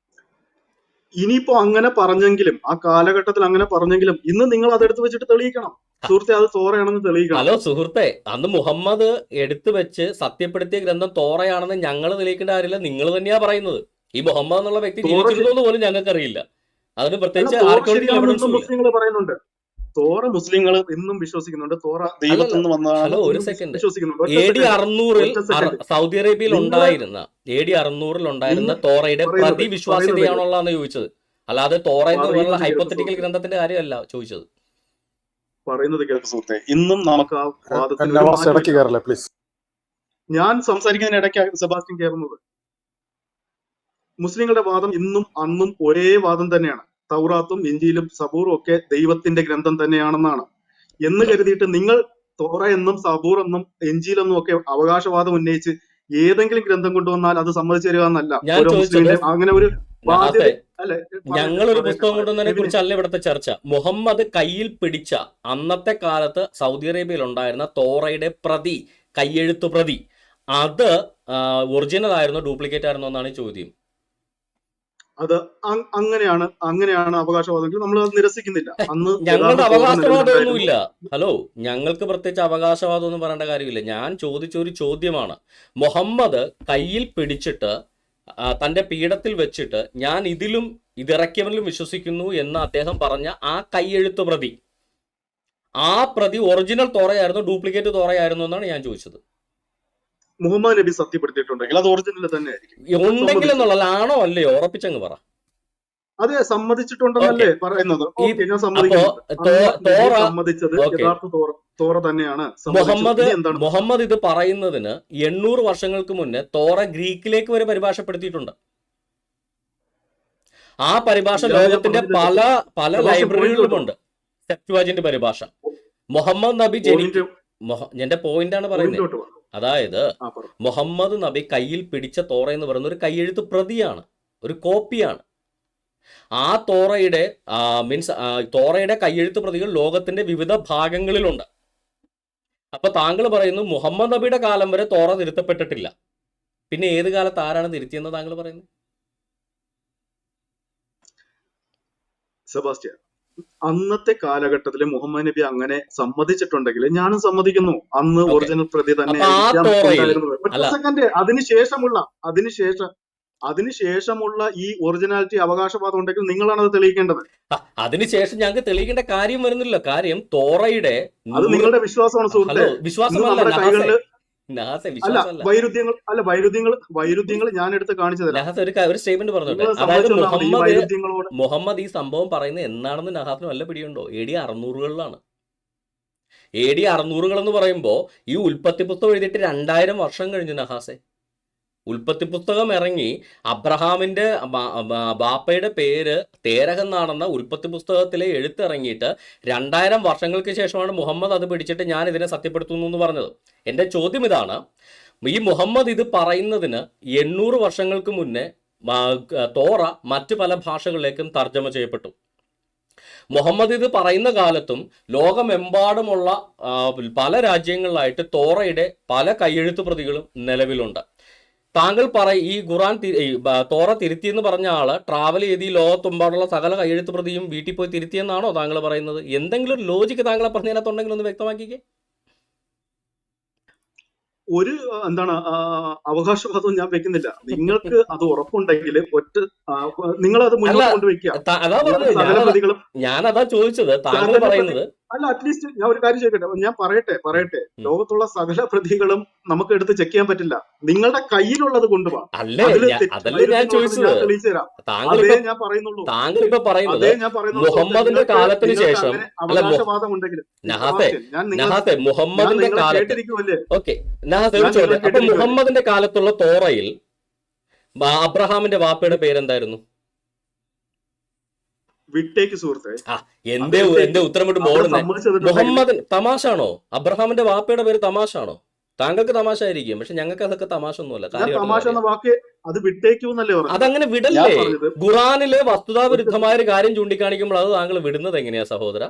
ഇനിയിപ്പോ അങ്ങനെ പറഞ്ഞെങ്കിലും, ആ കാലഘട്ടത്തിൽ അങ്ങനെ പറഞ്ഞെങ്കിലും, ഇന്ന് നിങ്ങൾ അതെടുത്ത് വെച്ചിട്ട് തെളിയിക്കണം സുഹൃത്തെ, അത് തോറയാണെന്ന് തെളിയിക്കണം. ഹലോ സുഹൃത്തെ, അന്ന് മുഹമ്മദ് എടുത്തു വെച്ച് സത്യപ്പെടുത്തിയ ഗ്രന്ഥം തോറയാണെന്ന് ഞങ്ങൾ തെളിയിക്കേണ്ട കാര്യമില്ല, നിങ്ങൾ തന്നെയാ പറയുന്നത്. ഈ മുഹമ്മദ് എന്നുള്ള വ്യക്തി ജീവിച്ചിരുന്നോ പോലും ഞങ്ങൾക്കറിയില്ല. അതിന് പ്രത്യേകിച്ച് ആർക്കിയോളജിക്കൽ എവിഡൻസും ഇല്ല. മുസ്ലിങ്ങൾ പറയുന്നുണ്ട്, തോറ മുസ്ലിങ്ങൾ എന്നും വിശ്വസിക്കുന്നുണ്ട്, തോറ ദൈവത്തിൽ നിന്ന് വന്നതാണ്. ഹലോ, ഒരു സെക്കൻഡ്. വിശ്വസിക്കുന്നുണ്ട്. AD 600 സൗദി അറേബ്യയിൽ ഉണ്ടായിരുന്ന തോറയുടെ പ്രതി വിശ്വാസ്യതയാണുള്ളതെന്ന് ചോദിച്ചത്. അല്ലാതെ തോറ എന്ന് പറയുന്ന ഹൈപ്പോത്തറ്റിക്കൽ ഗ്രന്ഥത്തിന്റെ കാര്യമല്ല ചോദിച്ചത്. പറയുന്നത് കേൾക്ക് സുഹൃത്തെ, ഇന്നും നമുക്ക് ആ വാദത്തിൽ ഞാൻ സംസാരിക്കുന്നതിനിടയ്ക്ക് സെബാസ്റ്റ്യൻ കയറുന്നത്. മുസ്ലിങ്ങളുടെ വാദം ഇന്നും അന്നും ഒരേ വാദം തന്നെയാണ്. തൗറാത്തും ഇഞ്ചീലും സബൂറും ഒക്കെ ദൈവത്തിന്റെ ഗ്രന്ഥം തന്നെയാണെന്നാണ്. എന്ന് കരുതിയിട്ട് നിങ്ങൾ തോറ എന്നും സബൂർ എന്നും എഞ്ചീലെന്നും ഒക്കെ അവകാശവാദം ഉന്നയിച്ച് ഏതെങ്കിലും ഗ്രന്ഥം കൊണ്ടുവന്നാൽ അത് സമ്മതിച്ചു തരിക എന്നല്ല. ഓരോ മുസ്ലിമിന്റെ അങ്ങനെ ഒരു ബാധ്യത അല്ലെ. ഞങ്ങളൊരു പുസ്തകം കൊണ്ടുവന്നതിനെ കുറിച്ചല്ല ഇവിടുത്തെ ചർച്ച. മുഹമ്മദ് കയ്യിൽ പിടിച്ച അന്നത്തെ കാലത്ത് സൗദി അറേബ്യയിൽ ഉണ്ടായിരുന്ന തോറയുടെ പ്രതി, കയ്യെഴുത്തു പ്രതി, അത് ഒറിജിനൽ ആയിരുന്നോ ഡ്യൂപ്ലിക്കേറ്റ് ആയിരുന്നോ എന്നാണ് ചോദ്യം. അത് അങ്ങനെയാണ് അവകാശവാദം. നമ്മൾ അത് നിരസിക്കുന്നില്ല. അന്ന് ഞങ്ങളുടെ അവകാശവാദമൊന്നുമില്ല. ഹലോ, ഞങ്ങൾക്ക് പ്രത്യേകിച്ച് അവകാശവാദം ഒന്നും പറയേണ്ട കാര്യമില്ല. ഞാൻ ചോദിച്ച ഒരു ചോദ്യമാണ്. മുഹമ്മദ് കയ്യിൽ പിടിച്ചിട്ട് തന്റെ പീഠത്തിൽ വെച്ചിട്ട് ഞാൻ ഇതിലും ഇതിറക്കിയവനിലും വിശ്വസിക്കുന്നു എന്ന് അദ്ദേഹം പറഞ്ഞ ആ കയ്യെഴുത്ത് പ്രതി, ആ പ്രതി ഒറിജിനൽ തോറയായിരുന്നു ഡ്യൂപ്ലിക്കേറ്റ് തോറയായിരുന്നു എന്നാണ് ഞാൻ ചോദിച്ചത്. മുഹമ്മദ് നബി സത്യപ്പെടുത്തിയിട്ടുണ്ടെങ്കിൽ അത് ഒറിജിനൽ തന്നെ ആയിരിക്കും. ഉണ്ടെങ്കിൽ എന്നുള്ളത് ആണോ അല്ലയോ ഉറപ്പിച്ചങ്ങ് പറ. അതെ, സമ്മതിച്ചിട്ടുണ്ടെന്നല്ലേ പറയുന്നത്. ഞാൻ സമ്മതിച്ചത് യഥാർത്ഥ തോറ തന്നെയാണ്. മുഹമ്മദ് ഇത് പറയുന്നതിന് 800 വർഷങ്ങൾക്ക് മുന്നേ തോറ ഗ്രീക്കിലേക്ക് വരെ പരിഭാഷപ്പെടുത്തിയിട്ടുണ്ട്. ആ പരിഭാഷ ലോകത്തിന്റെ പല ലൈബ്രറികളിലുമുണ്ട്. സെപ്റ്റുവാജിന്റ് പരിഭാഷ. മുഹമ്മദ് നബി എന്റെ പോയിന്റാണ് പറയുന്നത്. അതായത് മുഹമ്മദ് നബി കയ്യിൽ പിടിച്ച തോറ എന്ന് പറയുന്ന ഒരു കയ്യെഴുത്ത് പ്രതിയാണ്, ഒരു കോപ്പിയാണ്. ആ തോറയുടെ കയ്യെഴുത്ത് പ്രതികൾ ലോകത്തിന്റെ വിവിധ ഭാഗങ്ങളിലുണ്ട്. അപ്പൊ താങ്കൾ പറയുന്നു മുഹമ്മദ് നബിയുടെ കാലം വരെ തോറ തിരുത്തപ്പെട്ടിട്ടില്ല. പിന്നെ ഏത് കാലത്ത് ആരാണ് തിരുത്തിയെന്ന് താങ്കൾ പറയുന്നത്? സെബാസ്റ്റ്യൻ, അന്നത്തെ കാലഘട്ടത്തിൽ മുഹമ്മദ് നബി അങ്ങനെ സമ്മതിച്ചിട്ടുണ്ടെങ്കിൽ ഞാനും സമ്മതിക്കുന്നു. അന്ന് ഒറിജിനൽ പ്രതി തന്നെ. അതിനുശേഷമുള്ള ഈ ഒറിജിനാലിറ്റി അവകാശവാദം ഉണ്ടെങ്കിൽ നിങ്ങളാണ് അത് തെളിയിക്കേണ്ടത്. അതിനുശേഷം ഞങ്ങൾക്ക് തെളിയിക്കേണ്ട കാര്യം വരുന്നില്ല. കാര്യം തോറയുടെ അത് നിങ്ങളുടെ വിശ്വാസമാണ് സുഹൃത്തെ. വൈരുദ്ധ്യങ്ങൾ ഞാൻ എടുത്ത് കാണിച്ചു തരാം. ഒരു സ്റ്റേറ്റ്മെന്റ് പറഞ്ഞോട്ടെ. അതായത് മുഹമ്മദ് ഈ സംഭവം പറയുന്നത് എന്നാണെന്ന് നഹാസിന് വല്ല പിടിയുണ്ടോ? AD 600-കളിലാണ്. AD 600-കൾ എന്ന് പറയുമ്പോൾ ഈ ഉൽപ്പത്തി പുസ്തകം എഴുതിയിട്ട് 2000 വർഷം കഴിഞ്ഞു നഹാസെ. ഉൽപ്പത്തി പുസ്തകം ഇറങ്ങി അബ്രഹാമിന്റെ ബാപ്പയുടെ പേര് തേരഹ് എന്നാണെന്ന ഉൽപ്പത്തി പുസ്തകത്തിലെ എഴുത്തിറങ്ങിയിട്ട് 2000 വർഷങ്ങൾക്ക് ശേഷമാണ് മുഹമ്മദ് അത് പിടിച്ചിട്ട് ഞാൻ ഇതിനെ സത്യപ്പെടുത്തുന്നു എന്ന് പറഞ്ഞത്. എൻ്റെ ചോദ്യം ഇതാണ്, ഈ മുഹമ്മദ് ഇത് പറയുന്നതിന് 800 വർഷങ്ങൾക്ക് മുന്നേ തോറ മറ്റു പല ഭാഷകളിലേക്കും തർജ്ജമ ചെയ്യപ്പെട്ടു. മുഹമ്മദ് ഇത് പറയുന്ന കാലത്തും ലോകമെമ്പാടുമുള്ള പല രാജ്യങ്ങളിലായിട്ട് തോറയുടെ പല കയ്യെഴുത്ത് പ്രതികളും നിലവിലുണ്ട്. താങ്കൾ ഈ ഖുറാൻ തോറ തിരുത്തിയെന്ന് പറഞ്ഞ ആള് ട്രാവൽ ചെയ്ത് ഈ ലോകത്തുമ്പാടുള്ള സകല കയ്യെഴുത്ത് പ്രതിയും വീട്ടിൽ പോയി തിരുത്തിയെന്നാണോ താങ്കൾ പറയുന്നത്? എന്തെങ്കിലും ഒരു ലോജിക്ക് താങ്കളെ പറഞ്ഞതിനകത്തുണ്ടെങ്കിൽ ഒന്ന് വ്യക്തമാക്കിക്കേ. ഒരു എന്താണ് അവകാശവാദവും ഞാൻ വെക്കുന്നില്ല. നിങ്ങൾക്ക് അത് ഉറപ്പുണ്ടെങ്കിൽ നിങ്ങൾ അത് മുന്നോട്ട് കൊണ്ടുവയ്ക്കുക. അതാ പറഞ്ഞത്, സകല പ്രതികളും ഞാനതാ ചോദിച്ചത്. താങ്കൾ പറയുന്നത് അല്ല, അറ്റ്ലീസ്റ്റ് ഞാൻ ഒരു കാര്യം ചോദിക്കട്ടെ, ഞാൻ പറയട്ടെ. ലോകത്തുള്ള സകല പ്രതികളും നമുക്ക് എടുത്ത് ചെക്ക് ചെയ്യാൻ പറ്റില്ല. നിങ്ങളുടെ കയ്യിലുള്ളത് കൊണ്ടുപോവാ. അതല്ലേ ഞാൻ ചോദിച്ചത്. തെളിയിച്ചു തരാം. അതേ ഞാൻ പറയുന്നുള്ളൂ. താങ്കൾ ഇപ്പൊ പറയുന്നത് മുഹമ്മദിന്റെ കാലത്തിന് ശേഷം അവകാശവാദം ഉണ്ടെങ്കിൽ മുഹമ്മദിന്റെ കാലത്ത് ഓക്കെ അപ്പൊ മുഹമ്മദിന്റെ കാലത്തുള്ള തോറയിൽ അബ്രഹാമിന്റെ വാപ്പയുടെ പേരെന്തായിരുന്നു? വിട്ടേക്ക് സുഹൃത്തെ. എന്റെ ഉത്തരം വിട്ട് മോളുന്നേ. മുഹമ്മദ് തമാശാണോ? അബ്രഹാമിന്റെ വാപ്പയുടെ പേര് തമാശാണോ? താങ്കൾക്ക് തമാശ ആയിരിക്കും, പക്ഷെ ഞങ്ങൾക്ക് അതൊക്കെ തമാശ ഒന്നുമല്ല. അതങ്ങനെ വിടല്ലേ? ഖുറാനിലെ വസ്തുതാവിരുദ്ധമായ ഒരു കാര്യം ചൂണ്ടിക്കാണിക്കുമ്പോൾ അത് താങ്കൾ വിടുന്നത് എങ്ങനെയാ സഹോദര?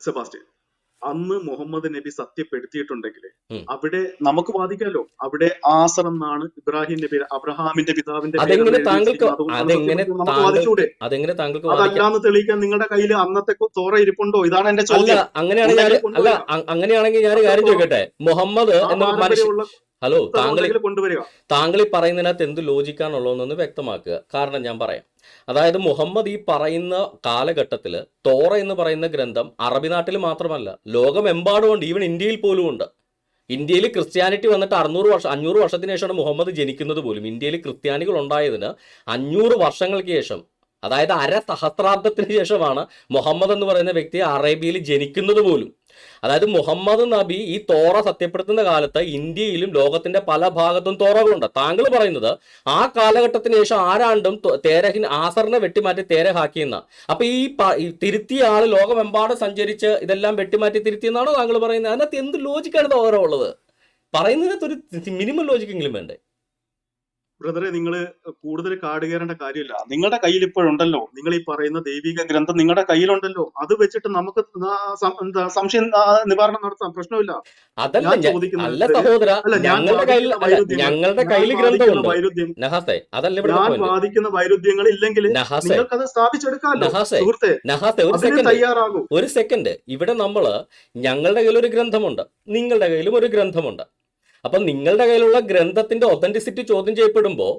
സെബാസ്റ്റ്യൻ, അന്ന് മുഹമ്മദ് നബി സത്യപ്പെടുത്തിയിട്ടുണ്ടെങ്കിൽ അവിടെ നമുക്ക് വാദിക്കാലോ. അവിടെ ആസർ എന്നാണ് ഇബ്രാഹിം നബി അബ്രഹാമിന്റെ പിതാവിന്റെ അതല്ലാന്ന് തെളിയിക്കാൻ നിങ്ങളുടെ കയ്യിൽ അന്നത്തെ തോറ ഇരിപ്പുണ്ടോ? ഇതാണ് എന്റെ ചോദ്യം. അങ്ങനെയാണെങ്കിൽ ഞാൻ കാര്യം ചോദിക്കട്ടെ. മുഹമ്മദ് ഹലോ, താങ്കൾ ഈ പറയുന്നതിനകത്ത് എന്ത് ലോജിക്കാണുള്ളതെന്ന് വ്യക്തമാക്കുക. കാരണം ഞാൻ പറയാം. അതായത് മുഹമ്മദ് ഈ പറയുന്ന കാലഘട്ടത്തിൽ തോറ എന്ന് പറയുന്ന ഗ്രന്ഥം അറബി നാട്ടിൽ മാത്രമല്ല ലോകമെമ്പാടും ഉണ്ട്. ഈവൻ ഇന്ത്യയിൽ പോലും ഉണ്ട്. ഇന്ത്യയിൽ ക്രിസ്ത്യാനിറ്റി വന്നിട്ട് 500 വർഷത്തിന് ശേഷമാണ് മുഹമ്മദ് ജനിക്കുന്നത് പോലും. ഇന്ത്യയിൽ ക്രിസ്ത്യാനികൾ ഉണ്ടായതിന് 500 വർഷങ്ങൾക്ക് ശേഷം, അതായത് 1/2 സഹസ്രാബ്ദത്തിന് ശേഷമാണ് മുഹമ്മദ് എന്ന് പറയുന്ന വ്യക്തി അറേബ്യയിൽ ജനിക്കുന്നത് പോലും. അതായത് മുഹമ്മദ് നബി ഈ തോറ സത്യപ്പെടുത്തുന്ന കാലത്ത് ഇന്ത്യയിലും ലോകത്തിന്റെ പല ഭാഗത്തും തോറകളുണ്ട്. താങ്കൾ പറയുന്നത് ആ കാലഘട്ടത്തിന് ശേഷം ആരാണ്ടും ആസറിനെ വെട്ടിമാറ്റി തേരഹാക്കിയെന്ന. അപ്പൊ ഈ തിരുത്തിയ ആള് ലോകമെമ്പാടും സഞ്ചരിച്ച് ഇതെല്ലാം വെട്ടിമാറ്റി തിരുത്തിയെന്നാണോ താങ്കൾ പറയുന്നത്? അതിനകത്ത് എന്ത് ലോജിക്കാണ് തോറ ഉള്ളത്? പറയുന്നതിനകത്ത് ഒരു മിനിമം ലോജിക്കെങ്കിലും വേണ്ടേ? ബ്രദറെ, നിങ്ങൾ കൂടുതൽ കാട് കയറേണ്ട കാര്യമില്ല. നിങ്ങളുടെ കയ്യിൽ ഇപ്പോഴുണ്ടല്ലോ, നിങ്ങൾ ഈ പറയുന്ന ദൈവിക ഗ്രന്ഥം നിങ്ങളുടെ കയ്യിലുണ്ടല്ലോ. അത് വെച്ചിട്ട് നമുക്ക് സംശയം നിവാരണം നടത്താം, പ്രശ്നമില്ല. ഞാൻ വാദിക്കുന്ന വൈരുദ്ധ്യങ്ങൾ ഇല്ലെങ്കിൽ നിങ്ങൾക്കത് സ്ഥാപിച്ചെടുക്കാമല്ലോ സുഹൃത്തെ. തയ്യാറാകൂ. ഒരു സെക്കൻഡ്. ഇവിടെ ഞങ്ങളുടെ കയ്യിൽ ഒരു ഗ്രന്ഥമുണ്ട്, നിങ്ങളുടെ കയ്യിലും ഒരു ഗ്രന്ഥമുണ്ട്. അപ്പൊ നിങ്ങളുടെ കയ്യിലുള്ള ഗ്രന്ഥത്തിന്റെ ഒതന്റിസിറ്റി ചോദ്യം ചെയ്യപ്പെടുമ്പോൾ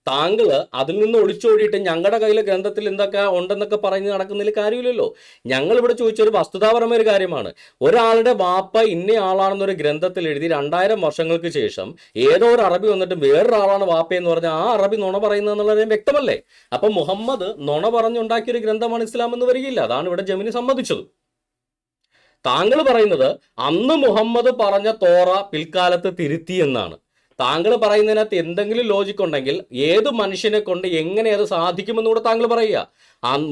താങ്കൾ അതിൽ നിന്ന് ഒളിച്ചോടിയിട്ട് ഞങ്ങളുടെ കയ്യിലെ ഗ്രന്ഥത്തിൽ എന്തൊക്കെ ഉണ്ടെന്നൊക്കെ പറഞ്ഞ് നടക്കുന്നതിൽ കാര്യമില്ലല്ലോ. ഞങ്ങൾ ഇവിടെ ചോദിച്ചൊരു വസ്തുതാപരമായ ഒരു കാര്യമാണ്. ഒരാളുടെ വാപ്പ ഇന്ന ആളാണെന്നൊരു ഗ്രന്ഥത്തിൽ എഴുതി 2000 വർഷങ്ങൾക്ക് ശേഷം ഏതോ ഒരു അറബി വന്നിട്ട് വേറൊരാളാണ് വാപ്പ എന്ന് പറഞ്ഞാൽ ആ അറബി നുണ പറയുന്നത് എന്നുള്ളത് വ്യക്തമല്ലേ? അപ്പൊ മുഹമ്മദ് നുണ പറഞ്ഞുണ്ടാക്കിയൊരു ഗ്രന്ഥമാണ് ഇസ്ലാം എന്ന് വരികയില്ല. അതാണ് ഇവിടെ ജമിനി സമ്മതിച്ചത്. താങ്കൾ പറയുന്നത് അന്ന് മുഹമ്മദ് പറഞ്ഞ തോറ പിൽക്കാലത്ത് തിരുത്തി എന്നാണ്. താങ്കൾ പറയുന്നതിനകത്ത് എന്തെങ്കിലും ലോജിക്ക് ഉണ്ടെങ്കിൽ ഏത് മനുഷ്യനെ കൊണ്ട് എങ്ങനെ അത് സാധിക്കുമെന്നുകൂടെ താങ്കൾ പറയുക.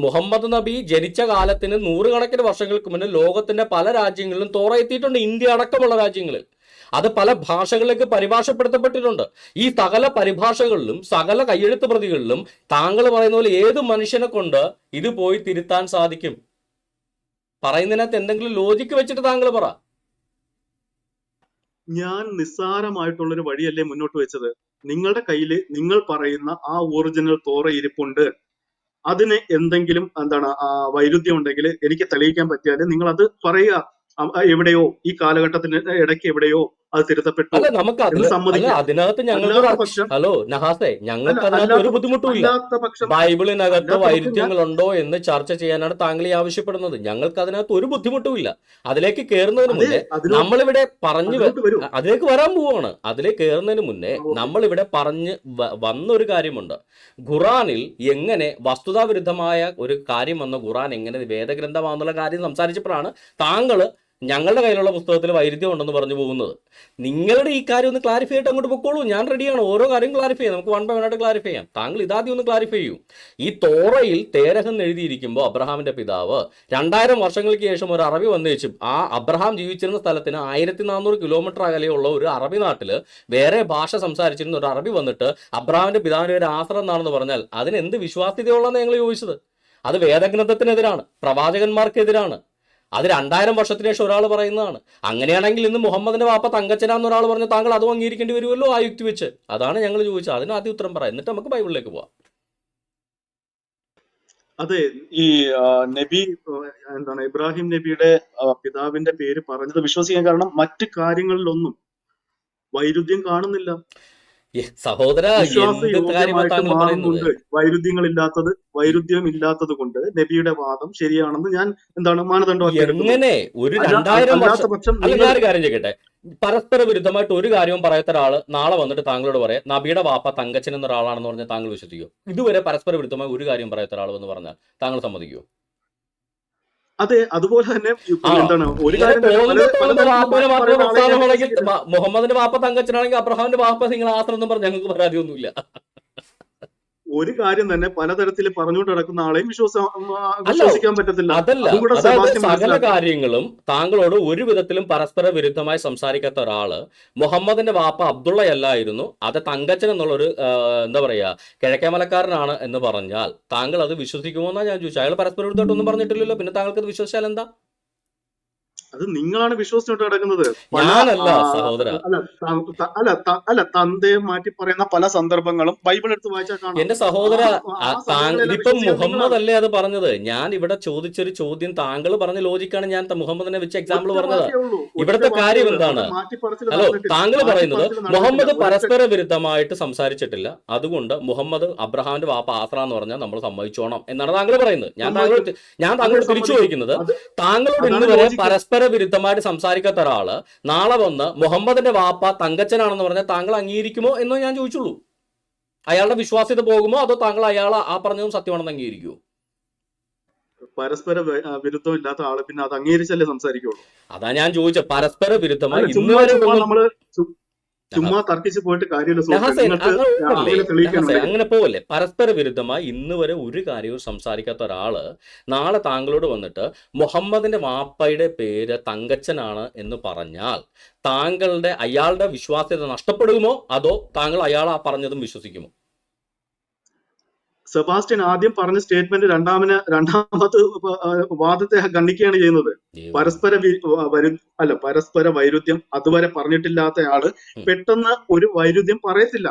മുഹമ്മദ് നബി ജനിച്ച കാലത്തിന് 100 കണക്കിന് വർഷങ്ങൾക്ക് മുന്നേ ലോകത്തിന്റെ പല രാജ്യങ്ങളിലും തോറ എത്തിയിട്ടുണ്ട്, ഇന്ത്യ അടക്കമുള്ള രാജ്യങ്ങളിൽ. അത് പല ഭാഷകളിലേക്ക് പരിഭാഷപ്പെടുത്തപ്പെട്ടിട്ടുണ്ട്. ഈ സകല പരിഭാഷകളിലും സകല കയ്യെഴുത്ത് പ്രതികളിലും താങ്കൾ പറയുന്ന പോലെ ഏത് മനുഷ്യനെ കൊണ്ട് ഇത് പോയി തിരുത്താൻ സാധിക്കും? പറയുന്നതിനകത്ത് എന്തെങ്കിലും ലോജിക്ക് വെച്ചിട്ട് താങ്കൾ പറ. ഞാൻ നിസ്സാരമായിട്ടുള്ളൊരു വഴിയല്ലേ മുന്നോട്ട് വെച്ചത്. നിങ്ങളുടെ കയ്യിൽ നിങ്ങൾ പറയുന്ന ആ ഒറിജിനൽ തോറ ഇരിപ്പുണ്ട്. അതിന് എന്തെങ്കിലും വൈരുദ്ധ്യം ഉണ്ടെങ്കിൽ എനിക്ക് തെളിയിക്കാൻ പറ്റിയാൽ നിങ്ങൾ അത് പറയുക. എവിടെയോ ഈ കാലഘട്ടത്തിന് ഇടയ്ക്ക് എവിടെയോ അത് തിരുത്തപ്പെട്ടു. അതിനകത്ത് ഞങ്ങൾക്ക് അതിനകത്ത് ഒരു ബുദ്ധിമുട്ടുമില്ല. ബൈബിളിനകത്ത് വൈരുദ്ധ്യങ്ങളുണ്ടോ എന്ന് ചർച്ച ചെയ്യാനാണ് താങ്കൾ ഈ ആവശ്യപ്പെടുന്നത്. ഞങ്ങൾക്ക് അതിനകത്ത് ഒരു ബുദ്ധിമുട്ടുമില്ല. അതിലേക്ക് കയറുന്നതിന് മുന്നേ നമ്മളിവിടെ അതിലേക്ക് വരാൻ പോവാണ്. അതിലേക്ക് കയറുന്നതിന് മുന്നേ നമ്മളിവിടെ വന്നൊരു കാര്യമുണ്ട്. ഖുറാനിൽ എങ്ങനെ വസ്തുതാവിരുദ്ധമായ ഒരു കാര്യം വന്ന ഖുറാൻ എങ്ങനെ വേദഗ്രന്ഥമാണെന്നുള്ള കാര്യം സംസാരിച്ചപ്പോഴാണ് താങ്കൾ ഞങ്ങളുടെ കയ്യിലുള്ള പുസ്തകത്തിൽ വൈരുദ്ധ്യം ഉണ്ടെന്ന് പറഞ്ഞു പോകുന്നത്. നിങ്ങളുടെ ഈ കാര്യം ഒന്ന് ക്ലാരിഫൈ ആയിട്ട് അങ്ങോട്ട് പൊക്കോളൂ. ഞാൻ റെഡിയാണ്. ഓരോ കാര്യം ക്ലാരിഫൈ ചെയ്യാം. നമുക്ക് 1 by 1 ആയിട്ട് ക്ലാരിഫൈ ചെയ്യാം. താങ്കൾ ഇതാദ്യം ഒന്ന് ക്ലാരിഫൈ ചെയ്യൂ. ഈ തോറയിൽ തേരഹ് എഴുതിയിരിക്കുമ്പോൾ അബ്രഹാമിന്റെ പിതാവ് 2000 വർഷങ്ങൾക്ക് ശേഷം ഒരു അറബി വന്നേച്ചു ആ അബ്രഹാം ജീവിച്ചിരുന്ന സ്ഥലത്തിന് 1400 കിലോമീറ്റർ അകലെയുള്ള ഒരു അറബി നാട്ടിൽ വേറെ ഭാഷ സംസാരിച്ചിരുന്ന ഒരു അറബി വന്നിട്ട് അബ്രഹാമിന്റെ പിതാവിന്റെ ഒരു ആസർ എന്നാണെന്ന് പറഞ്ഞാൽ അതിന് എന്ത് വിശ്വാസ്യതയുള്ളതെന്ന് ഞങ്ങൾ ചോദിച്ചത്. അത് വേദഗ്രന്ഥത്തിനെതിരാണ്, പ്രവാചകന്മാർക്കെതിരാണ്. അത് 2000 വർഷത്തിന് ശേഷം ഒരാൾ പറയുന്നതാണ്. അങ്ങനെയാണെങ്കിൽ ഇന്ന് മുഹമ്മദിന്റെ വാപ്പ തങ്കച്ചനാന്ന് ഒരാൾ പറഞ്ഞു, താങ്കൾ അതും അംഗീകരിക്കേണ്ടി വരുമല്ലോ ആ യുക്തി വെച്ച്. അതാണ് ഞങ്ങൾ ചോദിച്ചത്. അതിന് ആദ്യം ഉത്തരം പറയാം, എന്നിട്ട് നമുക്ക് ബൈബിളിലേക്ക് പോവാം. അതെ, ഈ നബി എന്താണ് ഇബ്രാഹിം നബിയുടെ പിതാവിന്റെ പേര് പറഞ്ഞത് വിശ്വസിക്കാൻ കാരണം മറ്റു കാര്യങ്ങളിലൊന്നും വൈരുദ്ധ്യം കാണുന്നില്ല. സഹോദര, എന്ത് കാര്യമാണ് വിശ്വാസയോഗ്യമായിട്ട് താങ്കൾ പറയുന്നത്? മാറുന്നുണ്ട്. വൈരുദ്ധ്യം ഇല്ലാത്തത് കൊണ്ട് നബിയുടെ വാദം ശരിയാണെന്ന് ഞാൻ മാനദണ്ഡമാക്കി എടുക്കുന്നു. എങ്ങനെ ഒരു 2000 അല്ലാത്ത വർഷം പക്ഷം അല്ല, നിങ്ങൾ ഞാനൊരു കാര്യം ചെയ്യട്ടെ. പരസ്പര വിരുദ്ധമായിട്ട് ഒരു കാര്യവും പറയാത്ത ഒരാള് നാളെ വന്നിട്ട് താങ്കളോട് പറയാം നബിയുടെ വാപ്പ തങ്കച്ചൻ എന്ന ഒരാളാണെന്ന് പറഞ്ഞാൽ താങ്കൾ വിശ്വസിക്കുമോ? ഇതുവരെ പരസ്പര വിരുദ്ധമായി ഒരു കാര്യം പറയാത്ത ഒരാൾ എന്ന് പറഞ്ഞാൽ താങ്കൾ സമ്മതിക്കുമോ? അതെ, അതുപോലെ തന്നെ ആ എന്താണ് ഒരു ഇങ്ങനെ കാര്യം തന്നെ തോന്നുന്ന വാപ്പനെ മാത്രം പറയുന്ന ആളെ ഞാൻ പ്രസ്ഥാനമാണെങ്കിൽ വിശ്വസിക്കുന്നില്ല. മുഹമ്മദിന്റെ വാപ്പ തങ്കച്ചനാണെങ്കിൽ അബ്രഹാമിന്റെ വാപ്പ നിങ്ങൾ ആശ്രമം പറഞ്ഞ് ഞങ്ങൾക്ക് പരാതിയൊന്നുമില്ല. ഒരു കാര്യം തന്നെ പലതരത്തിൽ പറഞ്ഞുകൊണ്ട് നടക്കുന്ന ആളെയും അല്ല, വിശ്വസിക്കാൻ പറ്റത്തില്ല. അതല്ല. അതും കൂടെ അതായത് സെബാസ്റ്റ്യൻ സകല മനസ്സിലാക്കണം. കാര്യങ്ങളും താങ്കളോട് ഒരു വിധത്തിലും പരസ്പര വിരുദ്ധമായി സംസാരിക്കാത്ത ഒരാള് മുഹമ്മദിന്റെ വാപ്പ അബ്ദുള്ളയല്ലായിരുന്നു, അത് തങ്കച്ചൻ എന്നുള്ളൊരു എന്താ പറയാ കിഴക്കേമലക്കാരനാണ് എന്ന് പറഞ്ഞാൽ താങ്കൾ അത് വിശ്വസിക്കുമോ എന്നാ ഞാൻ ചോദിച്ചു. അയാൾ പരസ്പര വിരുദ്ധമായിട്ടൊന്നും പറഞ്ഞിട്ടില്ലല്ലോ, പിന്നെ താങ്കൾക്ക് അത് വിശ്വസിച്ചാൽ എന്താ? അത് നിങ്ങളാണ് വിശ്വസിച്ചോട്ട് കിടക്കുന്നത്. ഞാനല്ല സഹോദര. അല്ല തന്തയെ മാറ്റി പറയുന്ന പല സന്ദർഭങ്ങളും ബൈബിൾ എടുത്ത് വായിച്ചാൽ കാണാം. എന്റെ സഹോദര, ആ സമയങ്ങളെല്ലാം ഇതിപ്പം വിശ്വസിക്കാൻ മുഹമ്മദ് നിങ്ങളാണ്. അല്ലേ അത് പറഞ്ഞത്? ഞാൻ ഇവിടെ ചോദിച്ചൊരു ചോദ്യം താങ്കൾ പറഞ്ഞ ലോജിക്കാണ് ഞാൻ മുഹമ്മദിനെ വെച്ച് എക്സാമ്പിൾ ഒറ്റ പറഞ്ഞത്. വാക്കേ ഉള്ളൂ. ഇവിടുത്തെ കാര്യം എന്താണ്? ഹലോ, താങ്കൾ പറയുന്നത് മുഹമ്മദ് പരസ്പര വിരുദ്ധമായിട്ട് സംസാരിച്ചിട്ടില്ല, അതുകൊണ്ട് മുഹമ്മദ് അബ്രഹാമിന്റെ വാപ്പ ആസ്ര എന്ന് പറഞ്ഞാൽ നമ്മൾ സമ്മതിച്ചോണം എന്നാണ് താങ്കൾ പറയുന്നത്. ഞാൻ താങ്കളോട് തിരിച്ചു ചോദിക്കുന്നത്, താങ്കളോട് ഇന്ന് വരെ പരസ്പര വിരുദ്ധമായിട്ട് സംസാരിക്കാത്ത ഒരാള് നാളെ വന്ന് മുഹമ്മദിന്റെ വാപ്പ തങ്കച്ചനാണെന്ന് പറഞ്ഞാൽ താങ്കൾ അംഗീകരിക്കുമോ എന്നോ ഞാൻ ചോദിച്ചുള്ളൂ. അയാളുടെ വിശ്വാസ്യത പോകുമോ, അതോ താങ്കൾ അയാൾ ആ പറഞ്ഞതും സത്യമാണെന്ന് അംഗീകരിക്കുമോ? പരസ്പര വിരുദ്ധം ഇല്ലാത്ത ആള് പിന്നെ അത് അംഗീകരിച്ചല്ലേ സംസാരിക്കുള്ളൂ. അതാ ഞാൻ ചോദിച്ചത്. പരസ്പര വിരുദ്ധമായി ഇന്ന് ചുമ്മാ വരെ ചുമ്മാ ഒന്നും നമ്മള് ചുമ്മാ തർക്കിച്ച് പോയിട്ട് കാര്യമില്ല. സുഹൃത്തേ, നിങ്ങൾക്ക് അങ്ങനെ തെളിയിക്കാനുണ്ടെങ്കിൽ അങ്ങനെ പോവല്ലേ? പരസ്പര വിരുദ്ധമായി ഇന്ന് വരെ ഒരു കാര്യവും സംസാരിക്കാത്ത ഒരാള് നാളെ താങ്കളോട് വന്നിട്ട് മുഹമ്മദിന്റെ വാപ്പയുടെ പേര് തങ്കച്ചനാണ് എന്ന് പറഞ്ഞാൽ അയാളുടെ വിശ്വാസ്യത നഷ്ടപ്പെടുമോ, അതോ താങ്കൾ അയാൾ ആ പറഞ്ഞതും വിശ്വസിക്കുമോ? സെബാസ്റ്റ്യൻ ആദ്യം പറഞ്ഞ സ്റ്റേറ്റ്മെന്റ് രണ്ടാമത്തെ വാദത്തെ ഖണ്ഡിക്കുകയാണ് ചെയ്യുന്നത്. പരസ്പര വൈരുദ്ധ്യം അതുവരെ പറഞ്ഞിട്ടില്ലാത്ത ആള് പെട്ടെന്ന് ഒരു വൈരുദ്ധ്യം പറയത്തില്ല.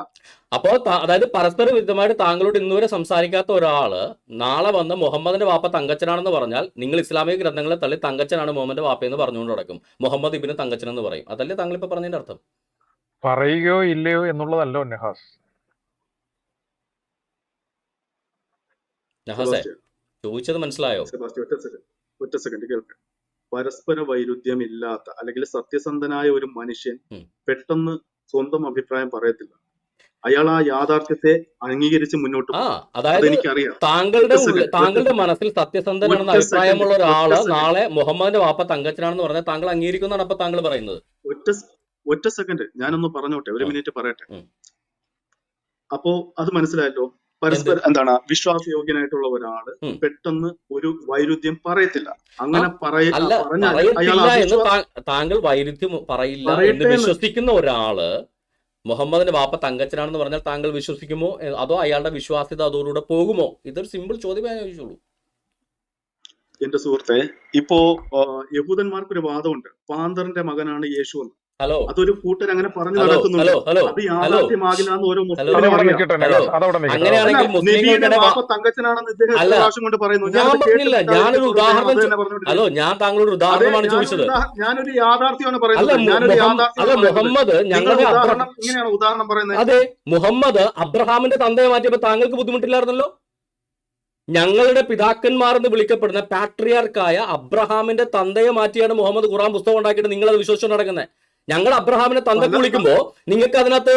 അപ്പോൾ അതായത് പരസ്പര വിരുദ്ധമായിട്ട് താങ്കളോട് ഇന്നുവരെ സംസാരിക്കാത്ത ഒരാള് നാളെ വന്ന് മുഹമ്മദിന്റെ വാപ്പ തങ്കച്ചനാണെന്ന് പറഞ്ഞാൽ നിങ്ങൾ ഇസ്ലാമിക ഗ്രന്ഥങ്ങളെ തള്ളി തങ്കച്ചനാണ് മുഹമ്മദിന്റെ വാപ്പയെന്ന് പറഞ്ഞുകൊണ്ട് നടക്കും. മുഹമ്മദ് ഇബ്നു തങ്കച്ചൻ എന്ന് പറയും. അതല്ലേ താങ്കൾ ഇപ്പൊ പറഞ്ഞതിന്റെ അർത്ഥം? പറയുകയോ ഇല്ലയോ എന്നുള്ളതല്ലോ നഹാസ്. നഹാസേ, ചോദിച്ചത് മനസ്സിലായോ? ഒറ്റ സെക്കൻഡ് കേൾക്കാം. പരസ്പര വൈരുദ്ധ്യം ഇല്ലാത്ത അല്ലെങ്കിൽ സത്യസന്ധനായ ഒരു മനുഷ്യൻ പെട്ടെന്ന് സ്വന്തം അഭിപ്രായം പറയത്തില്ല. അയാൾ ആ യാഥാർത്ഥ്യത്തെ അംഗീകരിച്ച് മുന്നോട്ട് പോകും. അതായത് എനിക്കറിയാം. താങ്കളുടെ മനസ്സിൽ സത്യസന്ധനാണെന്ന് അഭിപ്രായമുള്ള ഒരാള് നാളെ മുഹമ്മദിന്റെ വാപ്പ തങ്കച്ചനാണെന്ന് പറഞ്ഞാൽ താങ്കൾ അംഗീകരിക്കുന്നതാണ് അപ്പൊ താങ്കൾ പറയുന്നത്. ഒറ്റ സെക്കൻഡ് ഞാനൊന്ന് പറഞ്ഞോട്ടെ, ഒരു മിനിറ്റ് പറയട്ടെ. അപ്പോ അത് മനസ്സിലായല്ലോ. പരസ്പരം വിശ്വാസയോഗ്യനായിട്ടുള്ള ഒരാള് പെട്ടെന്ന് ഒരു വൈരുദ്ധ്യം പറയത്തില്ല. അങ്ങനെ താങ്കൾ വൈരുദ്ധ്യം പറയില്ല എന്ന് വിശ്വസിക്കുന്ന ഒരാള് മുഹമ്മദിന്റെ വാപ്പ തങ്കച്ചനാണെന്ന് പറഞ്ഞാൽ താങ്കൾ വിശ്വസിക്കുമോ, അതോ അയാളുടെ വിശ്വാസ്യത അതോടുകൂടെ പോകുമോ? ഇതൊരു സിമ്പിൾ ചോദ്യമേ ചോദിച്ചുള്ളൂ. എന്റെ സുഹൃത്തെ, ഇപ്പോ യഹൂദന്മാർക്കൊരു വാദമുണ്ട്, പാന്തറിന്റെ മകനാണ് യേശു എന്ന്. അതൊരു കൂട്ടർ അങ്ങനെ പറഞ്ഞു നടക്കുന്നുണ്ട്. അത് യാഥാർത്ഥ്യമാകില്ല എന്ന് ഓരോ അങ്ങനെയാണെങ്കിൽ കൊണ്ട് പറയുന്നു. ഞാൻ താങ്കളോട് ഉദാഹരണമാണ് ചോദിച്ചത്. ഞാനൊരു യാഥാർത്ഥ്യമാണ് പറയുന്നത്. മുഹമ്മദ് ഇങ്ങനെയാണ് ഉദാഹരണം പറയുന്നത്. അതെ, മുഹമ്മദ് അബ്രഹാമിന്റെ തന്തയെ മാറ്റിയപ്പോ താങ്കൾക്ക് ബുദ്ധിമുട്ടില്ലായിരുന്നല്ലോ. ഞങ്ങളുടെ പിതാക്കന്മാർ എന്ന് വിളിക്കപ്പെടുന്ന പാട്രിയാർക്കായ അബ്രഹാമിന്റെ തന്തയെ മാറ്റിയാണ് മുഹമ്മദ് ഖുർആൻ പുസ്തകം ഉണ്ടാക്കിയിട്ട് നിങ്ങൾ അത് വിശ്വസിച്ചു നടക്കുന്നത്. ഞങ്ങൾ അബ്രഹാമിനെ തന്തക്ക് വിളിക്കുമ്പോൾ നിങ്ങൾക്ക് അതിനകത്ത്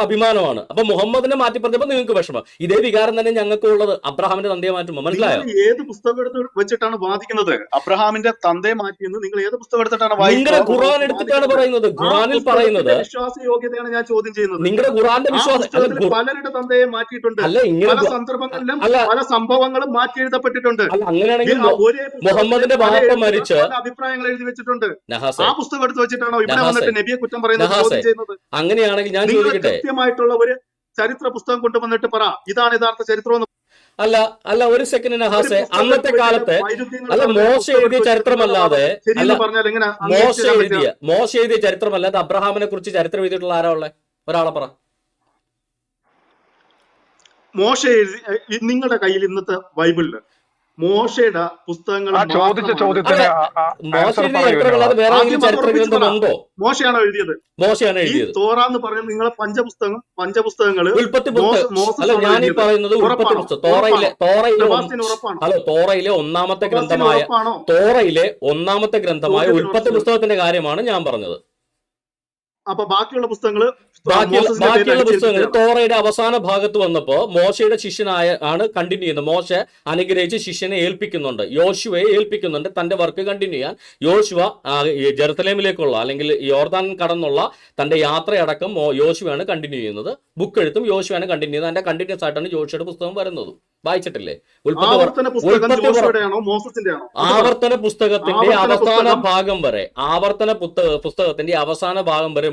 അഭിമാനമാണ്. അപ്പൊ മുഹമ്മദിനെ മാറ്റി പറഞ്ഞപ്പോ നിങ്ങൾക്ക് വിഷമം. ഇതേ വികാരം തന്നെ ഞങ്ങൾക്ക് ഉള്ളത് അബ്രഹാമിന്റെ തന്തയെ മാറ്റുമ്പോൾ. മനസ്സിലായോ? ഏത് പുസ്തകം എടുത്ത് വെച്ചിട്ടാണ് വാദിക്കുന്നത്? അബ്രഹാമിന്റെ തന്തയെ മാറ്റിയെന്ന് നിങ്ങൾ ഏത് പുസ്തകം എടുത്തിട്ടാണ് നിങ്ങളുടെ ഖുർആൻ എടുത്തിട്ടാണ് പറയുന്നത്. ഖുർആനിൽ പറയുന്നത് വിശ്വാസയോഗ്യതയാണ് ഞാൻ ചോദ്യം ചെയ്യുന്നത്. നിങ്ങളുടെ ഖുർആന്റെ വിശ്വാസം പലരുടെ തന്തയെ മാറ്റിയിട്ടുണ്ട്. പല സന്ദർഭങ്ങളിലും പല സംഭവങ്ങളും മാറ്റി എഴുതപ്പെട്ടിട്ടുണ്ട്. അങ്ങനെയാണെങ്കിൽ മുഹമ്മദിന്റെ വാപ്പ മരിച്ച് അഭിപ്രായങ്ങൾ എഴുതി വെച്ചിട്ടുണ്ട്. ആ പുസ്തകം എടുത്ത് വെച്ചിട്ടാണോ ഇവിടെ വന്നിട്ട് നബിയെ കുറ്റം പറയുന്നത്? അങ്ങനെയാണെങ്കിൽ ഞാൻ ചോദിക്കട്ടെ, കൃത്യമായിട്ടുള്ള ഒരു ചരിത്ര പുസ്തകം കൊണ്ടുവന്നിട്ട് പറ ഇതാണ് യഥാർത്ഥ ചരിത്രം. അല്ല അല്ല ഒരു സെക്കൻഡ് ഒരു നഹാസെ, പുസ്തകം അന്നത്തെ എടുത്ത് കാലത്ത് വൈരുദ്ധ്യങ്ങൾ അല്ല പറഞ്ഞ ഒരു മോശ പുസ്തകം എഴുതിയ എടുത്ത് വെച്ചിട്ട് നിങ്ങളുടെ ചരിത്രമല്ലാതെ വാദം അല്ല ശരിയെന്ന് പറഞ്ഞാൽ എങ്ങനെ മോശ അംഗീകരിച്ച് തരാൻ പറ്റുക? മോശ എഴുതിയ ചരിത്രമല്ലാതെ അബ്രഹാമിനെ കുറിച്ച് ചരിത്രം എഴുതിയിട്ടുള്ള ആരാ ഉള്ളെ? ഒരാളെ പറ. മോശ എഴുതി നിങ്ങളുടെ കയ്യിൽ ഇന്നത്തെ ബൈബിളില് മോശയുടെ പുസ്തകങ്ങൾ ആ ചോദിച്ച മാത്രമാണ്. ചോദ്യത്തിന് മോശ ആൻസർ എഴുതിയ പറയൂ ചരിത്രമല്ലാതെ നഹാസ്. വേറെ ആദ്യം ഏതെങ്കിലും അത് ചരിത്ര ഉറപ്പിച്ച് ഗ്രന്ഥം പറ. ഉണ്ടോ? മോശയാണോ എഴുതിയത്? മോശയാണ് ഈ എഴുതിയത്. തോറ എന്ന് പറയുന്നത് നിങ്ങളെ പഞ്ചപുസ്തകങ്ങള് ഉൽപ്പത്തി പുസ്തകം മോസസ് അല്ല ആണോ ഞാനീ എഴുതിയത്? പറയുന്നത് ഉൽപ്പത്തി ഉറപ്പാണോ? പുസ്തകം. തോറയിലെ സെബാസ്റ്റ്യൻ ഉറപ്പാണോ? ഹലോ തോറയിലെ ഒന്നാമത്തെ സെബാസ്റ്റ്യൻ ഗ്രന്ഥമായ ഉറപ്പാണോ? തോറയിലെ ഒന്നാമത്തെ ഗ്രന്ഥമായ ചോദ്യത്തിന് ഉൽപ്പത്തി ഉറച്ചു. പുസ്തകത്തിന്റെ കാര്യമാണ് ഞാൻ പറഞ്ഞത്. അപ്പൊ ബാക്കിയുള്ള പുസ്തകങ്ങള് ബാക്കിയുള്ള മോസസിന്റെ പേരിൽ ബാക്കിയുള്ള പുസ്തകങ്ങൾ അടിച്ചേൽപ്പിച്ചതാണ്. തോറയുടെ അവസാന ഭാഗത്ത് വന്നപ്പോ മോശയുടെ ശിഷ്യനായ ആണ് കണ്ടിന്യൂ ചെയ്യുന്നത്. മോശ അനുഗ്രഹിച്ച് ശിഷ്യനെ ഏൽപ്പിക്കുന്നുണ്ട്, യോശുവയെ ഏൽപ്പിക്കുന്നുണ്ട് തന്റെ വർക്ക് കണ്ടിന്യൂ ചെയ്യാൻ. യോശുവ ഈ ജെറുസലേമിലേക്കുള്ള അല്ലെങ്കിൽ യോർദാൻ കടന്നുള്ള തന്റെ യാത്രയടക്കം യോശുവയാണ് കണ്ടിന്യൂ ചെയ്യുന്നത്. ബുക്ക് എഴുത്തും യോശുവയാണ് കണ്ടിന്യൂ ചെയ്യുന്നത്. അതിന്റെ കണ്ടിന്യൂസ് ആയിട്ടാണ് യോശുവയുടെ പുസ്തകം വരുന്നത്. വായിച്ചിട്ടില്ലേ? ആവർത്തന പുസ്തകം ജോഷുവയുടെ ആണോ മോസസിന്റെ ആണോ? ആവർത്തന പുസ്തകത്തിന്റെ ആവർത്തന അവസാന പുസ്തകം ഭാഗം വരെ പുസ്തകത്തിന്റെ അവസാന ഭാഗം വരെ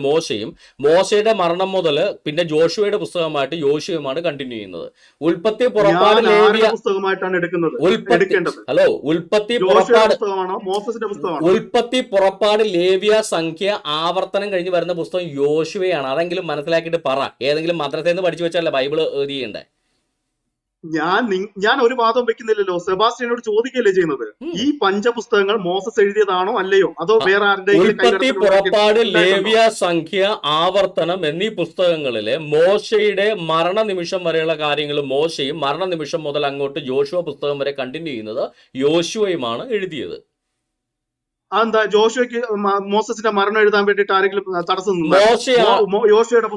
മോശയുടെ മരണം മുതൽ പിന്നെ ജോഷുവയുടെ പുസ്തകമായിട്ട് യോശുവയുമാണ് കണ്ടിന്യൂ ചെയ്യുന്നത്. ഉൽപ്പത്തി പുറപ്പാട് ഞാൻ ലേവ്യ ആരുടെ പുസ്തകമായിട്ടാണ് എടുക്കേണ്ടത്? ഹലോ ഉൽപ്പത്തി ജോഷുവയുടെ പുറപ്പാട് പുസ്തകമാണോ മോസസിന്റെ പുസ്തകമാണോ? ഉൽപ്പത്തി പുറപ്പാട് ലേവ്യ സംഖ്യ ആവർത്തനം കഴിഞ്ഞ് വരുന്ന പുസ്തകം യോശുവയാണ്. അതെങ്കിലും മനസ്സിലാക്കിയിട്ട് പറ. ഏതെങ്കിലും മദ്രസയിൽ നിന്ന് പഠിച്ചു വെച്ചല്ല ബൈബിള് ചെയ്യണ്ടേ? ഞാൻ ഒരു വാദം വെക്കുന്നില്ലല്ലോ. സെബാസ്റ്റ്യനോട് ചോദിക്കുകയല്ലേ ചെയ്യുന്നത്? ഈ പഞ്ചപുസ്തകങ്ങൾ മോസസ് എഴുതിയതാണോ അല്ലയോ, അതോ വേറെ ആരുടെയെങ്കിലും ഉൽപ്പത്തി പുറപ്പാട് ലേവ്യ സംഖ്യ ആവർത്തനം എന്നീ പുസ്തകങ്ങളിലെ മോശയുടെ മരണനിമിഷം വരെയുള്ള കാര്യങ്ങൾ മോശയും മരണനിമിഷം മുതൽ അങ്ങോട്ട് യോശുവ പുസ്തകം വരെ കണ്ടിന്യൂ ചെയ്യുന്നത് യോശുവയുമാണ് എഴുതിയത്. അതെന്താ ജോഷുവയ്ക്ക് മോസസിന്റെ മരണം എഴുതാൻ വേണ്ടിയിട്ട് ആരെങ്കിലും തടസ്സം നിന്നോ? മോശ യോശുവയുടെ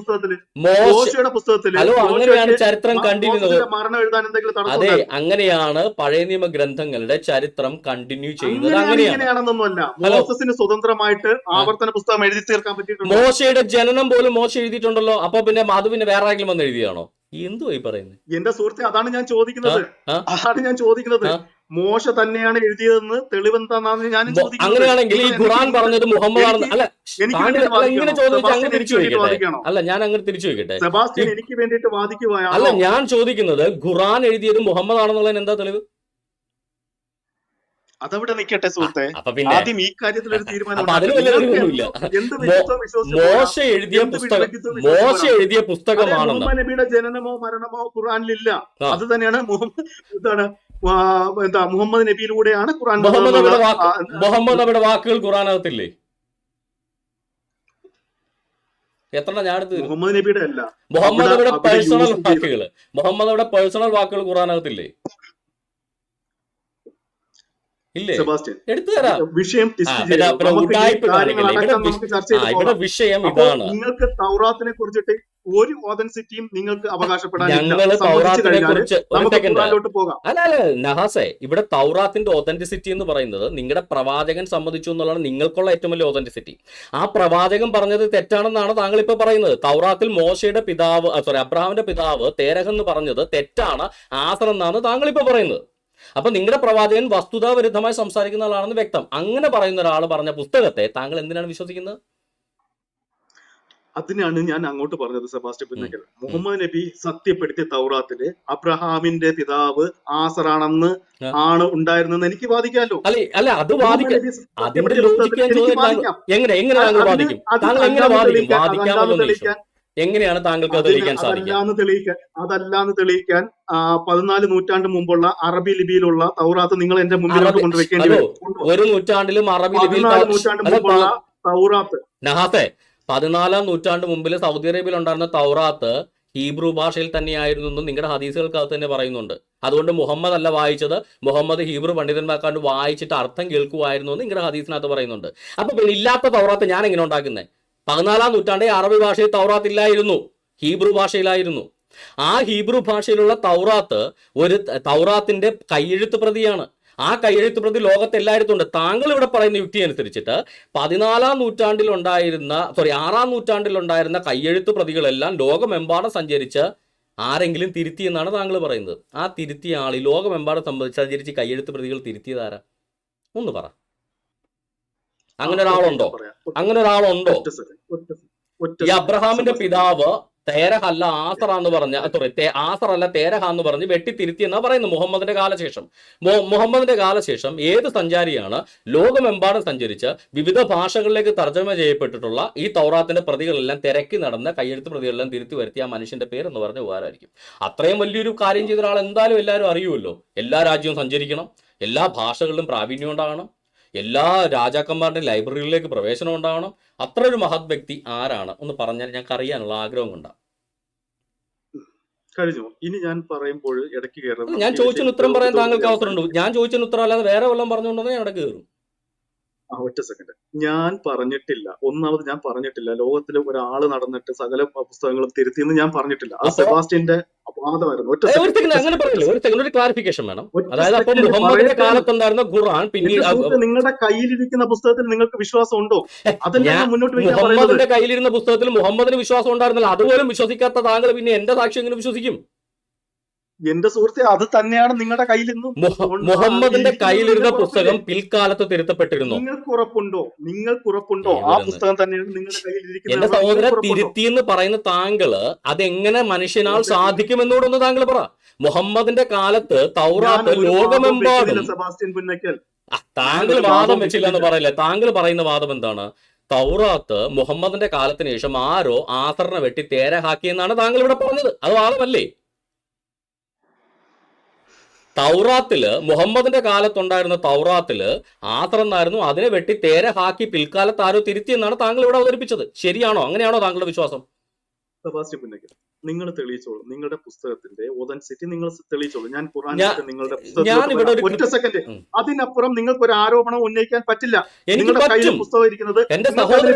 പുസ്തകത്തില് ഹലോ അങ്ങനെയാണ് ചരിത്രം കണ്ടിന്യൂ മോസസിന്റെ മരണം എഴുതാൻ എന്തെങ്കിലും തടസ്സം അതെ ഉണ്ടായിരുന്നോ? അങ്ങനെയാണ് പഴയ നിയമ ഗ്രന്ഥങ്ങളുടെ ചരിത്രം കണ്ടിന്യൂ ചെയ്യുന്നത്. അങ്ങനെയാണ്. ഇങ്ങനെയാണെന്നൊന്നുമല്ല. ഹലോ മോസസിന് സ്വതന്ത്രമായിട്ട് ആവർത്തന പുസ്തകം എഴുതി തീർക്കാൻ പറ്റിയിട്ടുണ്ട്. മോശയുടെ ജനനം പോലും മോശ എഴുതിയിട്ടുണ്ടല്ലോ. അപ്പൊ പിന്നെ അത് പിന്നെ വേറെ ആരെങ്കിലും വന്ന് എഴുതിയാണോ? എന്തുവാ ഈ പറയുന്നത്? എന്റെ സുഹൃത്തെ, അതാണ് ഞാൻ ചോദിക്കുന്നത്. മോശ തന്നെയാണ് എഴുതിയതെന്ന് തെളിവെന്താണെന്ന് ഞാനും ചോദിക്കുന്നത്. അങ്ങനെയാണെങ്കിൽ ഈ ഖുറാൻ പറഞ്ഞത് മുഹമ്മദ് ആണെന്ന് അല്ല എനിക്ക് ഇങ്ങനെ ചോദിച്ചാൽ അങ്ങനെ തിരിച്ചു ചോദിക്കട്ടെ. വാദിക്കണോ? അല്ല ഞാൻ അങ്ങനെ തിരിച്ചു ചോദിക്കട്ടെ. സെബാസ്റ്റ്യൻ എനിക്ക് വേണ്ടിയിട്ട് അല്ല വാദിക്കുവാണോ? ഞാൻ ചോദിക്കുന്നത് ഖുറാൻ എഴുതിയത് മുഹമ്മദ് ആണെന്നുള്ളതിന് എന്താ തെളിവ്? അതവിടെ നിൽക്കട്ടെ സുഹൃത്തെ. അപ്പൊ പിന്നെ ആദ്യം ഈ കാര്യത്തിൽ ഒരു തീരുമാനം അപ്പൊ അതിന് വല്ല തെളിവൊന്നുമില്ല. മോശ എഴുതിയ പുസ്തകമാണെന്ന് മുഹമ്മദ് നബിയുടെ ജനനമോ മരണമോ ഖുറാനിലില്ല. അത് തന്നെയാണ് മുഹമ്മദ് നബിയിലൂടെയാണ് ഖുറാൻ. മുഹമ്മദ് നബിയുടെ വാക്കുകൾ ഖുറാനകത്തില്ലേ? എത്ര ഞാൻ എടുത്ത് മുഹമ്മദ് നബിയുടെ അല്ല, മുഹമ്മദ് നബിയുടെ പേഴ്സണൽ വാക്കുകൾ ഖുറാനകത്തില്ലേ? ഇല്ലേ? എടുത്തു തരാം. വിഷയം ഇവിടെ വിഷയം ഇതാണ്. നിങ്ങൾക്ക് തൗറാത്തിനെ കുറിച്ചിട്ട് ഒരു ഓതൻസിറ്റിയും നിങ്ങൾക്ക് ഞങ്ങള് തൗറാത്തിനെ കുറിച്ച് അല്ല നഹാസെ, ഇവിടെ തൗറാത്തിന്റെ ഓതന്റിസിറ്റി എന്ന് പറയുന്നത് നിങ്ങളുടെ പ്രവാചകൻ സമ്മതിച്ചു എന്നുള്ളതാണ് നിങ്ങൾക്കുള്ള ഏറ്റവും വലിയ ഓതന്റിസിറ്റി. ആ പ്രവാചകൻ പറഞ്ഞത് തെറ്റാണെന്നാണ് താങ്കൾ ഇപ്പൊ പറയുന്നത്. തൗറാത്തിൽ മോശയുടെ പിതാവ് അബ്രഹാമിന്റെ പിതാവ് തേരഹ് എന്ന് പറഞ്ഞത് തെറ്റാണ്, ആസർ എന്നാണ് താങ്കൾ ഇപ്പൊ പറയുന്നത്. അപ്പൊ നിങ്ങളുടെ പ്രവാചകൻ വസ്തുതാവിരുദ്ധമായി സംസാരിക്കുന്ന ആളാണെന്ന് വ്യക്തം. അങ്ങനെ പറയുന്ന ഒരാൾ പറഞ്ഞ പുസ്തകത്തെ താങ്കൾ എന്തിനാണ് വിശ്വസിക്കുന്നത്? അതിനാണ് ഞാൻ അങ്ങോട്ട് പറഞ്ഞത് സെബാസ്റ്റ്യൻ പുന്നക്കൽ. മുഹമ്മദ് നബി സത്യപ്പെടുത്തിയ തൗറാത്തില് അബ്രഹാമിന്റെ പിതാവ് ആസറാണെന്ന് ആണ് ഉണ്ടായിരുന്നെന്ന് എനിക്ക് വാദിക്കാമല്ലോ. അല്ല അത് എങ്ങനെയാണ് താങ്കൾക്ക് അതല്ലാന്ന് തെളിയിക്കാൻ 14 നൂറ്റാണ്ട് മുമ്പുള്ള അറബി ലിപിയിലുള്ള തൗറാത്ത് നിങ്ങൾ എന്റെ മുമ്പിലോട്ട് കൊണ്ടുവെക്കേണ്ടി വരും. ഒരു നൂറ്റാണ്ടിലും അറബി ലിപിയിൽ 14 നൂറ്റാണ്ട് മുമ്പുള്ള തൗറാത്ത്. നഹാസെ, 14-ാം നൂറ്റാണ്ട് മുമ്പിൽ സൗദി അറേബ്യയിൽ ഉണ്ടായിരുന്ന തൗറാത്ത് ഹീബ്രു ഭാഷയിൽ തന്നെയായിരുന്നു എന്ന് നിങ്ങളുടെ ഹദീസുകൾക്കകത്ത് തന്നെ പറയുന്നുണ്ട്. അതുകൊണ്ട് മുഹമ്മദ് അല്ല വായിച്ചത്, മുഹമ്മദ് ഹീബ്രു പണ്ഡിതന്മാർക്കാണ്ട് വായിച്ചിട്ട് അർത്ഥം കേൾക്കുമായിരുന്നു എന്ന് നിങ്ങളുടെ ഹദീസിനകത്ത് പറയുന്നുണ്ട്. അപ്പൊ പിന്നെ ഇല്ലാത്ത തൗറാത്ത് ഞാൻ എങ്ങനെ ഉണ്ടാക്കുന്നത്? 14-ാം നൂറ്റാണ്ടേ അറബി ഭാഷയിൽ തൗറാത്ത് ഇല്ലായിരുന്നു, ഹീബ്രു ഭാഷയിലായിരുന്നു. ആ ഹീബ്രു ഭാഷയിലുള്ള തൗറാത്ത് ഒരു തൗറാത്തിന്റെ കയ്യെഴുത്ത് പ്രതിയാണ്. ആ കയ്യെഴുത്ത് പ്രതി ലോകത്ത് എല്ലായിടത്തും ഉണ്ട്. താങ്കൾ ഇവിടെ പറയുന്ന യുക്തി അനുസരിച്ചിട്ട് 14-ാം നൂറ്റാണ്ടിലുണ്ടായിരുന്ന 6-ാം നൂറ്റാണ്ടിലുണ്ടായിരുന്ന കയ്യെഴുത്ത് പ്രതികളെല്ലാം ലോകമെമ്പാടും സഞ്ചരിച്ച് ആരെങ്കിലും തിരുത്തിയെന്നാണ് താങ്കൾ പറയുന്നത്. ആ തിരുത്തിയ ആൾ ഈ ലോകമെമ്പാടും സഞ്ചരിച്ച് കയ്യെഴുത്ത് പ്രതികൾ തിരുത്തിയതാരാ? ഒന്ന് പറ. അങ്ങനെ ഒരാളുണ്ടോ? ഈ അബ്രഹാമിന്റെ പിതാവ് തേരഹ അല്ല ആസറ എന്ന് പറഞ്ഞ ആസർ അല്ല തേരഹ എന്ന് പറഞ്ഞ് വെട്ടിത്തിരുത്തി എന്നാ പറയുന്നത് മുഹമ്മദിന്റെ കാലശേഷം. മുഹമ്മദിന്റെ കാലശേഷം ഏത് സഞ്ചാരിയാണ് ലോകമെമ്പാടും സഞ്ചരിച്ച് വിവിധ ഭാഷകളിലേക്ക് തർജ്ജമ ചെയ്യപ്പെട്ടിട്ടുള്ള ഈ തൗറാത്തിന്റെ പ്രതികളെല്ലാം തിരക്കി നടന്ന കയ്യെഴുത്ത് പ്രതികളെല്ലാം തിരുത്തി വരുത്തിയ ആ മനുഷ്യന്റെ പേര് എന്ന് പറഞ്ഞ ഉപകാരമായിരിക്കും. അത്രയും വലിയൊരു കാര്യം ചെയ്ത ഒരാൾ എന്തായാലും എല്ലാവരും അറിയുമല്ലോ. എല്ലാ രാജ്യവും സഞ്ചരിക്കണം, എല്ലാ ഭാഷകളിലും പ്രാവീണ്യം ഉണ്ടാകണം, എല്ലാ രാജാക്കന്മാരുടെയും ലൈബ്രറികളിലേക്ക് പ്രവേശനം ഉണ്ടാവണം. അത്ര ഒരു മഹത് വ്യക്തി ആരാണ് ഒന്ന് പറഞ്ഞാൽ ഞങ്ങൾക്ക് അറിയാനുള്ള ആഗ്രഹം കൊണ്ടാണ്. കഴിഞ്ഞു. ഇനി ഞാൻ പറയുമ്പോൾ ഇടയ്ക്ക് കയറും. ഞാൻ ചോദിച്ചതിന് ഉത്തരം പറയാൻ താങ്കൾക്ക് അവസരമുണ്ട്. ഞാൻ ചോദിച്ചതിന് ഉത്തരം അല്ലാതെ വേറെ വല്ലതും പറഞ്ഞുകൊണ്ടെന്ന് ഞാൻ ഇടയ്ക്ക് കയറും. ഒറ്റ സെക്കൻഡ്. ഞാൻ പറഞ്ഞിട്ടില്ല, ഒന്നാമത് ഞാൻ പറഞ്ഞിട്ടില്ല ലോകത്തിൽ ഒരാള് നടന്നിട്ട് സകല പുസ്തകങ്ങളും തിരുത്തിയെന്ന് ഞാൻ പറഞ്ഞിട്ടില്ല. അത് സെബാസ്റ്റ്യന്റെ അപാദമായിരുന്നു. ഒറ്റ അങ്ങനെ പറയില്ല. ഒരു സെക്കൻഡ്, ഒരു ക്ലാരിഫിക്കേഷൻ വേണം. അതായത് അപ്പൊ മുഹമ്മദിന്റെ കാലത്തുണ്ടായിരുന്ന ഖുർആൻ പിന്നീട് നിങ്ങളുടെ കയ്യിലിരിക്കുന്ന പുസ്തകത്തിൽ നിങ്ങൾക്ക് വിശ്വാസം ഉണ്ടോ? അതല്ല മുന്നോട്ട് മുഹമ്മദിന്റെ കയ്യിലിരുന്ന പുസ്തകത്തിൽ മുഹമ്മദിന് വിശ്വാസം ഉണ്ടായിരുന്നില്ല. അതുപോലും വിശ്വസിക്കാത്ത താങ്കൾ പിന്നെ എന്റെ സാക്ഷി എങ്ങനെ വിശ്വസിക്കും? എന്റെ സുഹൃത്തെ, അത് തന്നെയാണ് നിങ്ങളുടെ കയ്യിൽ നിന്നും മുഹമ്മദിന്റെ കയ്യിലിരുന്ന പുസ്തകം പിൽക്കാലത്ത് തിരുത്തപ്പെട്ടിരുന്നു. നിങ്ങൾക്കുറപ്പുണ്ടോ ആ പുസ്തകം തന്നെയാണ് നിങ്ങളുടെ കയ്യിലിരിക്കുന്നത്? എന്റെ സഹോദരൻ, തിരുത്തി എന്ന് പറയുന്ന താങ്കള് അതെങ്ങനെ മനുഷ്യനാൽ സാധിക്കുമെന്നോടൊന്ന് താങ്കൾ പറ. മുഹമ്മദിന്റെ കാലത്ത് തൗറാത്ത് ലോകമെമ്പാടും സെബാസ്റ്റ്യൻ പുന്നക്കൽ, താങ്കൾ വാദം വെച്ചില്ല എന്ന് പറയില്ല. താങ്കൾ പറയുന്ന വാദം എന്താണ്? തൗറാത്ത് മുഹമ്മദിന്റെ കാലത്തിന് ശേഷം ആരോ ആസറിനെ വെട്ടി തേരഹാക്കിയെന്നാണ് താങ്കൾ ഇവിടെ പറഞ്ഞത്. അത് വാദമല്ലേ? തൗറാത്തില് മുഹമ്മദിന്റെ കാലത്തുണ്ടായിരുന്ന തൗറാത്തില് ആസർ എന്നായിരുന്നു, അതിനെ വെട്ടി തേരഹാക്കി പിൽക്കാലത്ത് ആരോ തിരുത്തി എന്നാണ് താങ്കൾ ഇവിടെ അവതരിപ്പിച്ചത്. ശരിയാണോ? അങ്ങനെയാണോ താങ്കളുടെ വിശ്വാസം? സെബാസ്റ്റ്യൻ പുന്നക്കൽ, നിങ്ങൾ തെളിയിച്ചോളൂ. നിങ്ങളുടെ പുസ്തകത്തിന്റെ ഒതൻസിറ്റി നിങ്ങൾ തെളിയിച്ചോളൂ. ഞാൻ ഖുർആൻ നിങ്ങളുടെ പുസ്തകത്തിൽ ഒറ്റ സെക്കൻഡ്, അതിനപ്പുറം നിങ്ങൾക്ക് ഒരു ആരോപണം ഉന്നയിക്കാൻ പറ്റില്ല. നിങ്ങളുടെ കയ്യിൽ പുസ്തകം ഇരിക്കുന്നത്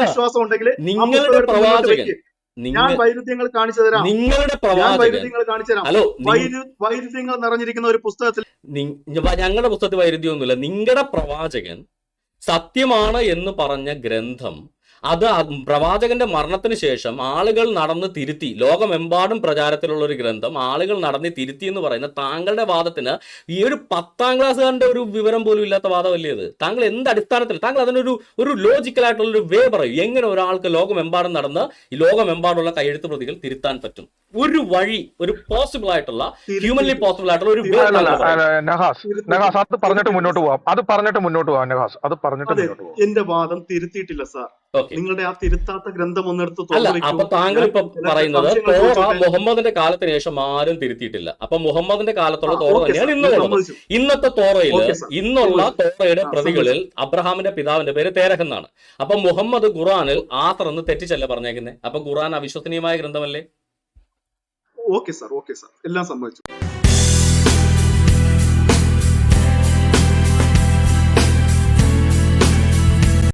വിശ്വാസം ഉണ്ടെങ്കിൽ നിങ്ങളുടെ പ്രവാചകൻ, ഞാൻ വൈരുദ്ധ്യങ്ങൾ കാണിച്ചു തരാം. നിങ്ങളുടെ വൈരുദ്ധ്യങ്ങൾ കാണിച്ചു തരാം. വൈരുദ്ധ്യങ്ങൾ നിറഞ്ഞിരിക്കുന്ന ഒരു പുസ്തകത്തിൽ ഞങ്ങളുടെ പുസ്തകത്തിൽ വൈരുദ്ധ്യമൊന്നുമില്ല. നിങ്ങളുടെ പ്രവാചകൻ സത്യമാണ് എന്ന് പറഞ്ഞ ഗ്രന്ഥം, അത് പ്രവാചകന്റെ മരണത്തിന് ശേഷം ആളുകൾ നടന്ന് തിരുത്തി, ലോകമെമ്പാടും പ്രചാരത്തിലുള്ള ഒരു ഗ്രന്ഥം ആളുകൾ നടന്ന് തിരുത്തി എന്ന് പറയുന്ന താങ്കളുടെ വാദത്തിന് ഈ ഒരു 10ാം ക്ലാസ്സുകാരന്റെ ഒരു വിവരം പോലും ഇല്ലാത്ത വാദമല്ലേ അത്? താങ്കൾ എന്ത് അടിസ്ഥാനത്തിൽ താങ്കൾ അതിനൊരു ലോജിക്കലായിട്ടുള്ള ഒരു വേ പറയും. എങ്ങനെ ഒരാൾക്ക് ലോകമെമ്പാടും നടന്ന് ഈ ലോകമെമ്പാടുള്ള കയ്യെഴുത്ത് പ്രതികൾ തിരുത്താൻ പറ്റും? ഒരു വഴി, ഒരു പോസിബിൾ ആയിട്ടുള്ള, ഹ്യൂമൻലി പോസിബിൾ ആയിട്ടുള്ള ഒരു വേ. നഹാസ് അത് പറഞ്ഞിട്ട് മുന്നോട്ട് പോവാം. നഹാസ് അത് പറഞ്ഞിട്ട് മുന്നോട്ട് പോവാം. എന്റെ വാദം തിരുത്തിയിട്ടില്ല സാർ. നിങ്ങളുടെ ആ തിരുത്താത്ത ഗ്രന്ഥം ഒന്നെടുത്ത് അല്ല, അപ്പൊ താങ്കൾ ഇപ്പൊ പറയുന്നത് തോറ മുഹമ്മദിന്റെ കാലത്തിന് ശേഷം ആരും തിരുത്തിയിട്ടില്ല. അപ്പൊ മുഹമ്മദിന്റെ കാലത്തുള്ള തോറ തന്നെയാണ് ഇന്നുള്ളത്. ഇന്നത്തെ തോറയില്, ഇന്നുള്ള തോറയുടെ പ്രതികളിൽ അബ്രഹാമിന്റെ പിതാവിന്റെ പേര് തേരഹ് എന്നാണ്. അപ്പൊ മുഹമ്മദ് ഖുർആനിൽ ആസർ എന്ന് തെറ്റിച്ചല്ല പറഞ്ഞേക്കുന്നത്. അപ്പൊ ഖുർആൻ അവിശ്വസനീയമായ ഗ്രന്ഥമല്ലേ? ഓക്കെ സാർ, എല്ലാം സമ്മതിച്ചു.